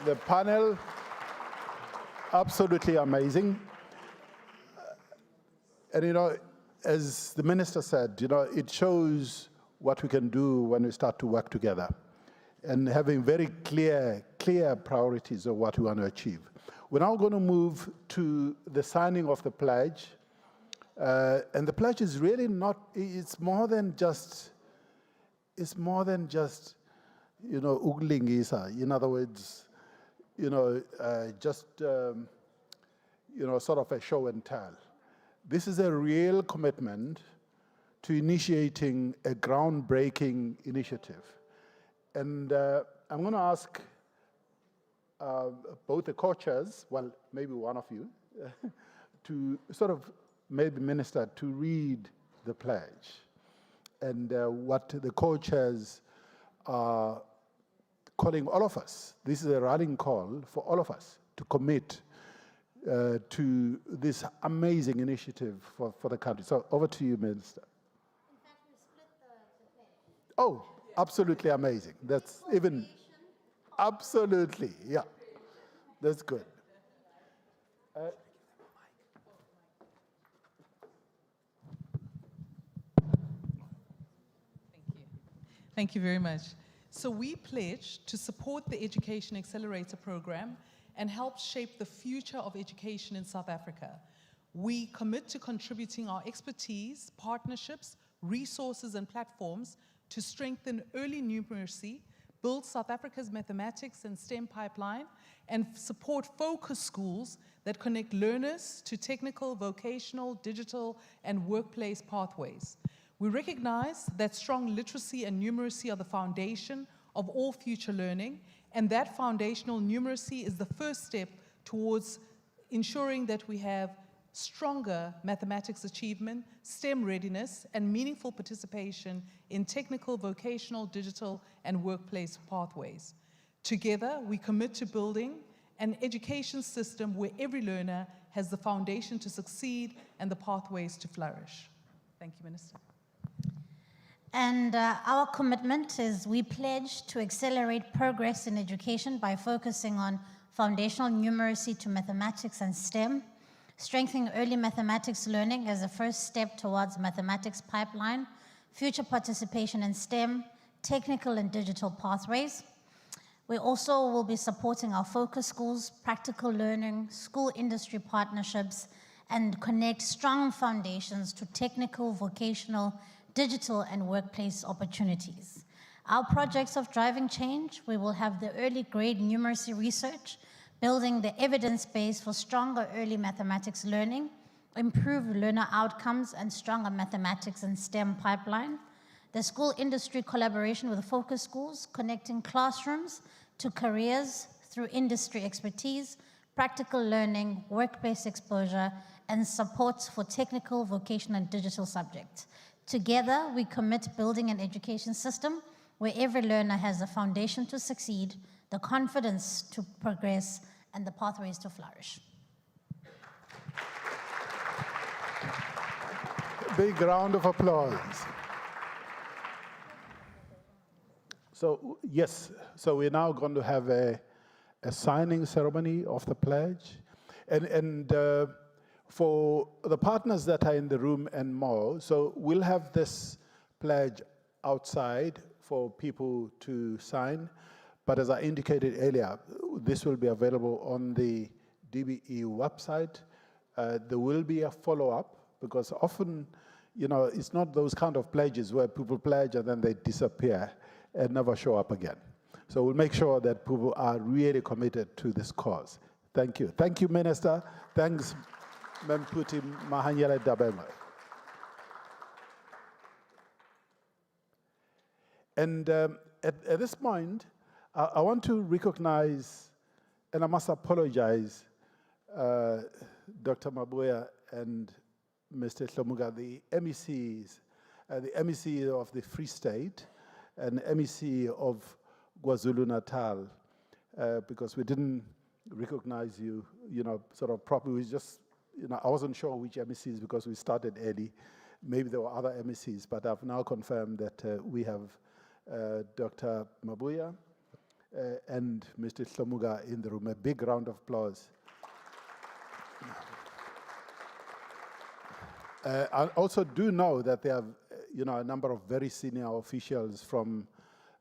the panel. Absolutely amazing. And you know, as the minister said, you know, it shows what we can do when we start to work together and having very clear priorities of what we want to achieve. We're now going to move to the signing of the pledge. And the pledge is really not, it's more than just, you know, ukulingisa. In other words, you know, you know, sort of a show and tell. This is a real commitment to initiating a groundbreaking initiative. And I'm going to ask both the co-chairs, well, maybe one of you, to sort of maybe minister to read the pledge and what the co-chairs are calling all of us. This is a rallying call for all of us to commit to this amazing initiative for the country. So over to you, Minister. In fact, we split the pledge. Oh, absolutely amazing. That's even, absolutely, yeah. That's good. Thank you very much. So we pledge to support the Education Accelerator program and help shape the future of education in South Africa. We commit to contributing our expertise, partnerships, resources, and platforms to strengthen early numeracy, build South Africa's mathematics and STEM pipeline, and support focus schools that connect learners to technical, vocational, digital, and workplace pathways. We recognize that strong literacy and numeracy are the foundation of all future learning, and that foundational numeracy is the first step towards ensuring that we have stronger mathematics achievement, STEM readiness, and meaningful participation in technical, vocational, digital, and workplace pathways. Together, we commit to building an education system where every learner has the foundation to succeed and the pathways to flourish. Thank you, Minister. And our commitment is we pledge to accelerate progress in education by focusing on foundational numeracy to mathematics and STEM, strengthening early mathematics learning as a first step towards mathematics pipeline, future participation in STEM, technical and digital pathways. We also will be supporting our focus schools, practical learning, school industry partnerships, and connect strong foundations to technical, vocational, digital, and workplace opportunities. Our projects of driving change, we will have the early grade numeracy research, building the evidence base for stronger early mathematics learning, improved learner outcomes, and stronger mathematics and STEM pipeline. The school industry collaboration with focus schools, connecting classrooms to careers through industry expertise, practical learning, workplace exposure, and support for technical, vocational, and digital subjects. Together, we commit building an education system where every learner has the foundation to succeed, the confidence to progress, and the pathways to flourish. Big round of applause. So, yes, so we're now going to have a signing ceremony of the pledge. And for the partners that are in the room and more, so we'll have this pledge outside for people to sign. But as I indicated earlier, this will be available on the DBE website. There will be a follow-up, because often, you know, it's not those kind of pledges where people pledge and then they disappear and never show up again. So we'll make sure that people are really committed to this cause. Thank you. Thank you, Minister. Thanks, Ma'am Phuthi Mahanyele-Dabengwa. And at this point, I want to recognize, and I must apologize, Dr. Mabuya and Mr. Hlomuga, the MECs, the MEC of the Free State and MEC of KwaZulu-Natal, because we didn't recognize you, sort of properly. We just, I wasn't sure which MECs because we started early. Maybe there were other MECs, but I've now confirmed that we have Dr. Mabuya and Mr. Hlomuga in the room. A big round of applause. I also do know that there are, a number of very senior officials from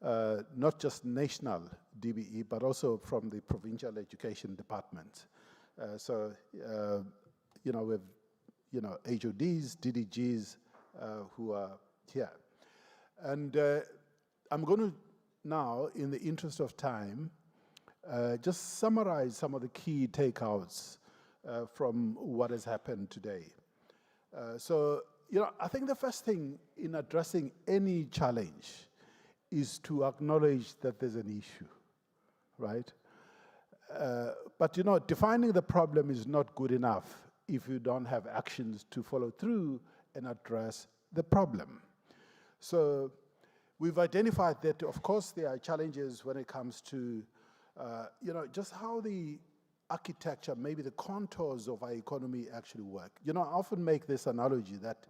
not just national DBE, but also from the provincial education departments. So, with, HODs, DDGs who are here. And I'm going to now, in the interest of time, just summarize some of the key takeouts from what has happened today. So, I think the first thing in addressing any challenge is to acknowledge that there's an issue, right? But, defining the problem is not good enough if you don't have actions to follow through and address the problem. So we've identified that, of course, there are challenges when it comes to, just how the architecture, maybe the contours of our economy actually work. I often make this analogy that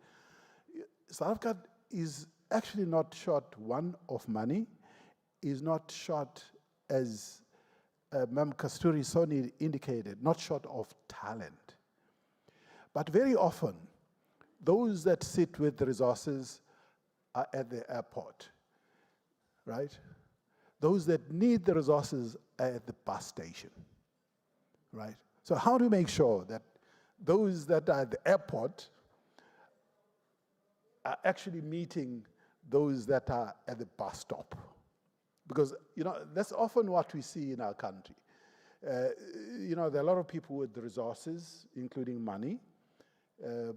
South Africa is actually not short, one, of money, is not short, as Ma'am Kasturi Soni indicated, not short of talent. But very often, those that sit with the resources are at the airport, right? Those that need the resources are at the bus station, right? So how do we make sure that those that are at the airport are actually meeting those that are at the bus stop? Because, that's often what we see in our country. There are a lot of people with the resources, including money,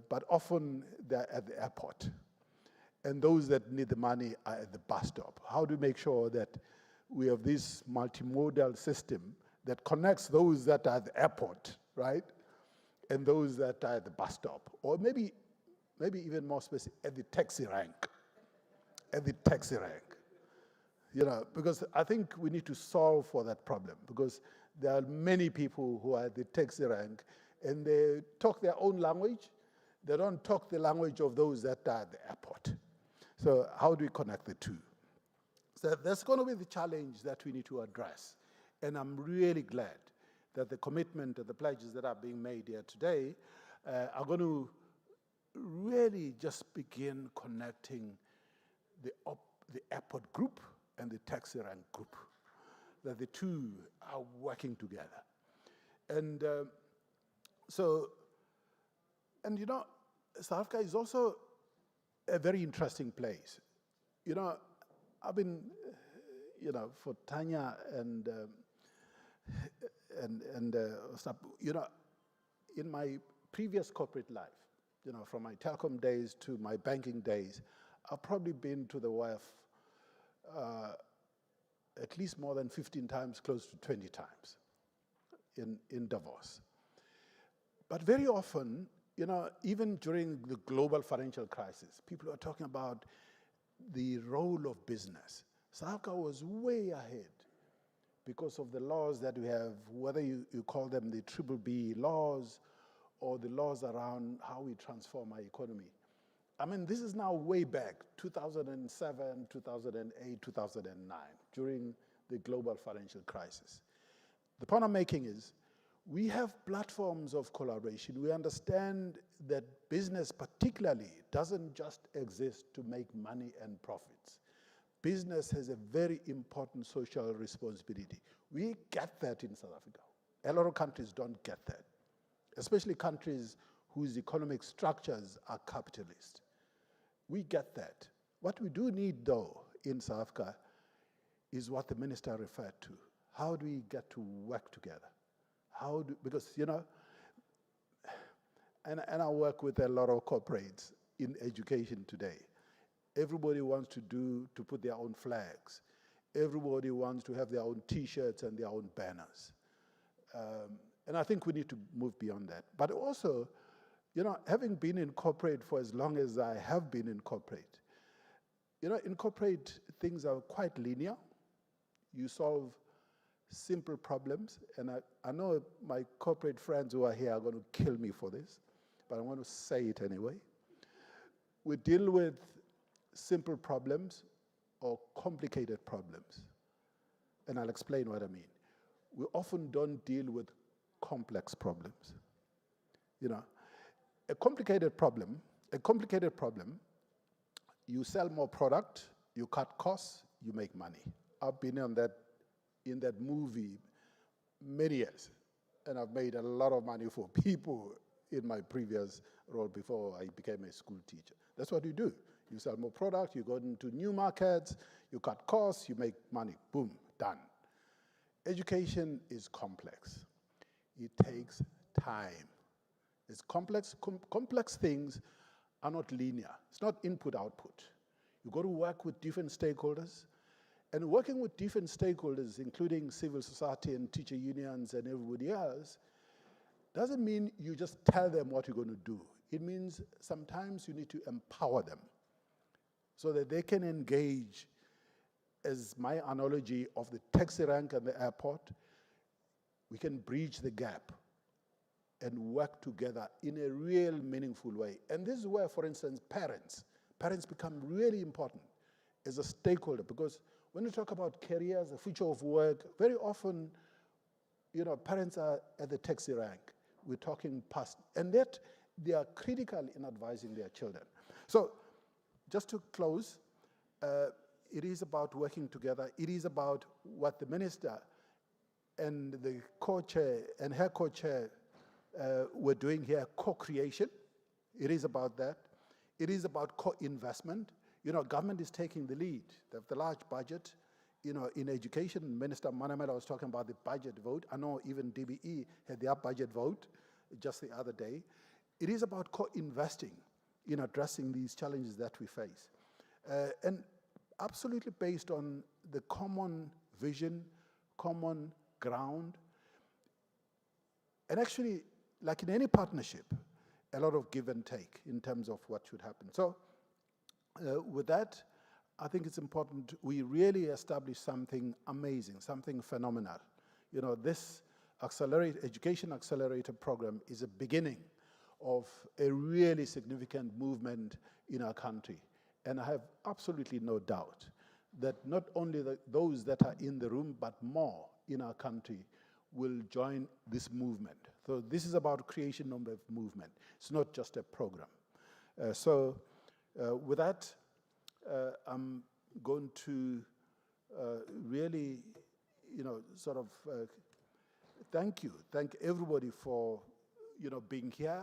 but often they're at the airport. And those that need the money are at the bus stop. How do we make sure that we have this multimodal system that connects those that are at the airport, right, and those that are at the bus stop? Or maybe even more specific, at the taxi rank. At the taxi rank. Because I think we need to solve for that problem, because there are many people who are at the taxi rank and they talk their own language. They don't talk the language of those that are at the airport. So how do we connect the two? So that's going to be the challenge that we need to address. And I'm really glad that the commitment and the pledges that are being made here today are going to really just begin connecting the airport group and the taxi rank group, that the two are working together. And South Africa is also a very interesting place. I've been, for Tanya and stuff, in my previous corporate life, from my telecom days to my banking days, I've probably been to the WEF at least more than 15 times, close to 20 times in Davos. But very often, even during the global financial crisis, people are talking about the role of business. South Africa was way ahead because of the laws that we have, whether you call them the BBE laws or the laws around how we transform our economy. I mean, this is now way back, 2007, 2008, 2009, during the global financial crisis. The point I'm making is, we have platforms of collaboration. We understand that business particularly doesn't just exist to make money and profits. Business has a very important social responsibility. We get that in South Africa. A lot of countries don't get that, especially countries whose economic structures are capitalist. We get that. What we do need, though, in South Africa is what the minister referred to. How do we get to work together? because, you know, and I work with a lot of corporates in education today. Everybody wants to put their own flags. Everybody wants to have their own T-shirts and their own banners. And I think we need to move beyond that. But also, you know, having been in corporate for as long as I have been in corporate, you know, in corporate, things are quite linear. You solve simple problems. And I know my corporate friends who are here are going to kill me for this, but I want to say it anyway. We deal with simple problems or complicated problems. And I'll explain what I mean. We often don't deal with complex problems. You know, a complicated problem, you sell more product, you cut costs, you make money. I've been in that movie many years, and I've made a lot of money for people in my previous role before I became a school teacher. That's what you do. You sell more product, you go into new markets, you cut costs, you make money, boom, done. Education is complex. It takes time. It's complex. Complex things are not linear. It's not input-output. You've got to work with different stakeholders. And working with different stakeholders, including civil society and teacher unions and everybody else, doesn't mean you just tell them what you're going to do. It means sometimes you need to empower them so that they can engage, as my analogy of the taxi rank and the airport, we can bridge the gap and work together in a real meaningful way. And this is where, for instance, parents become really important as a stakeholder, because when you talk about careers, the future of work, very often, you know, parents are at the taxi rank. We're talking past, and yet they are critical in advising their children. So just to close, it is about working together. It is about what the minister and the co-chair and her co-chair were doing here, co-creation. It is about that. It is about co-investment. You know, government is taking the lead. They have the large budget, you know, in education. Minister Manamela was talking about the budget vote. I know even DBE had their budget vote just the other day. It is about co-investing in addressing these challenges that we face. And absolutely based on the common vision, common ground. And actually, like in any partnership, a lot of give and take in terms of what should happen. So with that, I think it's important we really establish something amazing, something phenomenal. You know, this Education Accelerator program is a beginning of a really significant movement in our country. And I have absolutely no doubt that not only those that are in the room, but more in our country will join this movement. So this is about creation of a movement. It's not just a program. With that, I'm going to really, you know, sort of thank everybody for, you know, being here,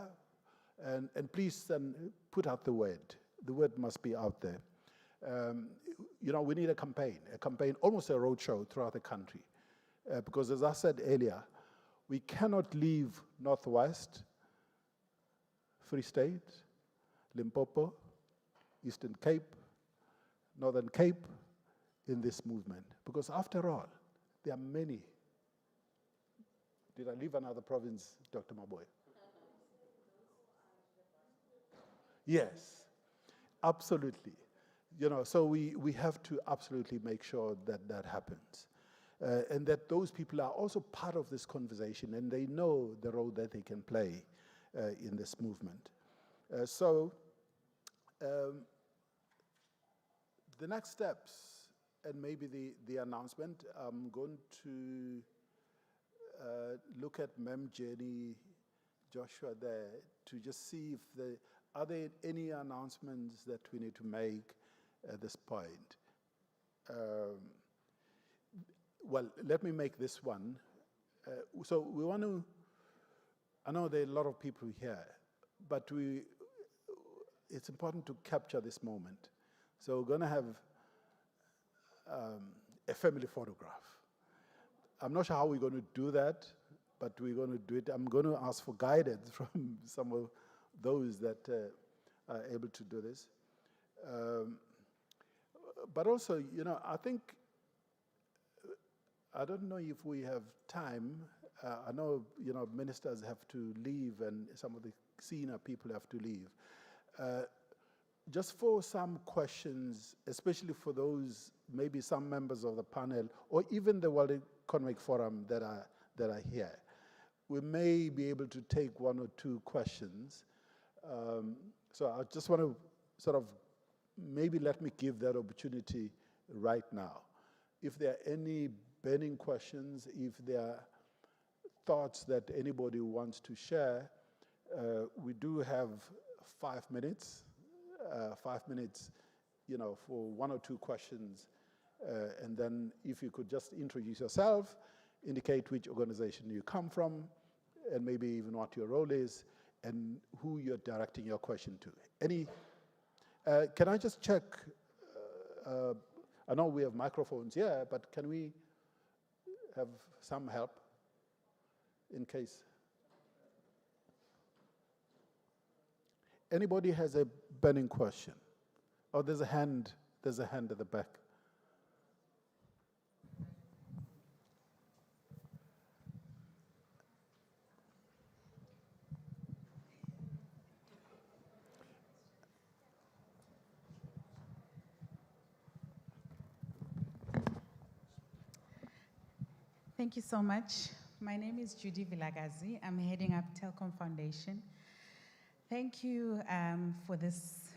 and please then put out the word. The word must be out there. You know, we need a campaign, almost a roadshow throughout the country, because as I said earlier, we cannot leave Northwest, Free State, Limpopo, Eastern Cape, Northern Cape in this movement, because after all, there are many. Did I leave another province, Dr. Maboy? Yes, absolutely. You know, so we have to absolutely make sure that that happens. And that those people are also part of this conversation and they know the role that they can play in this movement. The next steps, and maybe the announcement, I'm going to look at Mem Jenny, Joshua there, to just see if are there any announcements that we need to make at this point. Well, let me make this one. So we want to, I know there are a lot of people here, but it's important to capture this moment. So we're going to have a family photograph. I'm not sure how we're going to do that, but we're going to do it. I'm going to ask for guidance from some of those that are able to do this. But also, I think, I don't know if we have time. I know, ministers have to leave and some of the senior people have to leave. Just for some questions, especially for those, maybe some members of the panel, or even the World Economic Forum that are here, we may be able to take one or two questions. So I just want to sort of, maybe let me give that opportunity right now. If there are any burning questions, if there are thoughts that anybody wants to share, we do have 5 minutes. 5 minutes, for one or two questions. And then if you could just introduce yourself, indicate which organization you come from, and maybe even what your role is, and who you're directing your question to. Can I just check, I know we have microphones here, but can we have some help in case? Anybody has a burning question? Oh, there's a hand at the back. Thank you so much. My name is Judy Vilagazi. I'm heading up Telkom Foundation. Thank you for this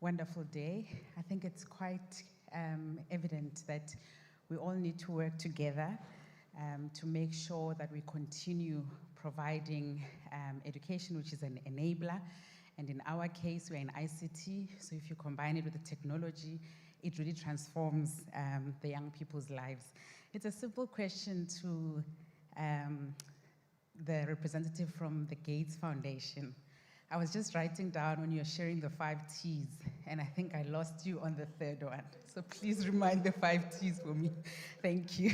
wonderful day. I think it's quite evident that we all need to work together to make sure that we continue providing education, which is an enabler. And in our case, we're in ICT, so if you combine it with the technology, it really transforms the young people's lives. It's a simple question to the representative from the Gates Foundation. I was just writing down when you're sharing the 5 T's, and I think I lost you on the third one. So please remind the 5 T's for me. Thank you.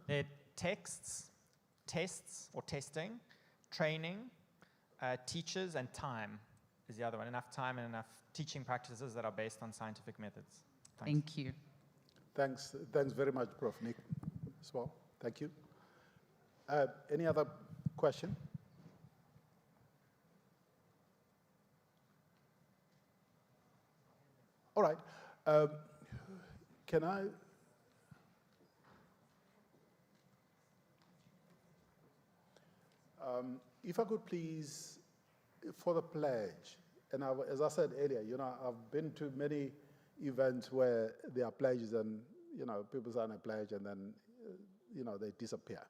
They're texts, tests or testing, training, teachers, and time is the other one. Enough time and enough teaching practices that are based on scientific methods. Thanks. Thank you. Thanks very much, Prof. Nick, as well. Thank you. Any other question? All right. Can I? If I could please, for the pledge, and as I said earlier, I've been to many events where there are pledges and, people sign a pledge and then, they disappear.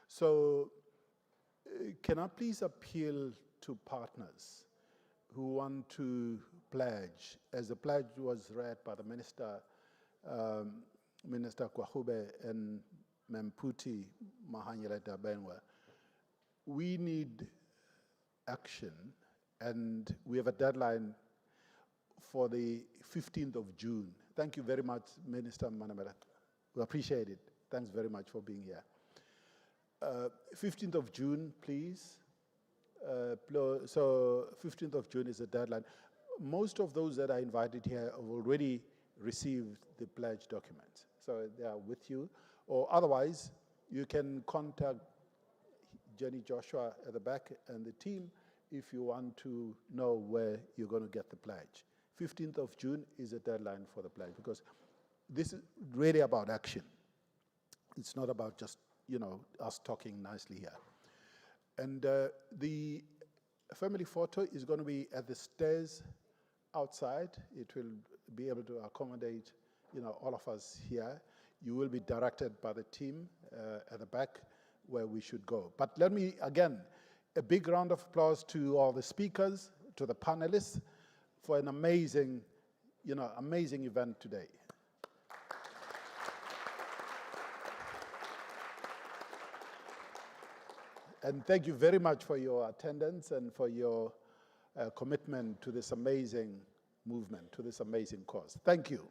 So can I please appeal to partners who want to pledge, as the pledge was read by the Minister, Minister Gwarube and Phuthi, Mahanyele-Dabengwa. We need action, and we have a deadline for the 15th of June. Thank you very much, Minister Manamela. We appreciate it. Thanks very much for being here. 15th of June, please. So 15th of June is the deadline. Most of those that are invited here have already received the pledge documents, so they are with you. Or otherwise, you can contact Jenny Joshua at the back and the team if you want to know where you're going to get the pledge. 15th of June is a deadline for the pledge, because this is really about action. It's not about just, us talking nicely here. And the family photo is going to be at the stairs outside. It will be able to accommodate, all of us here. You will be directed by the team at the back where we should go. But let me, again, a big round of applause to all the speakers, to the panelists, for an amazing, amazing event today. And thank you very much for your attendance and for your commitment to this amazing movement, to this amazing cause. Thank you.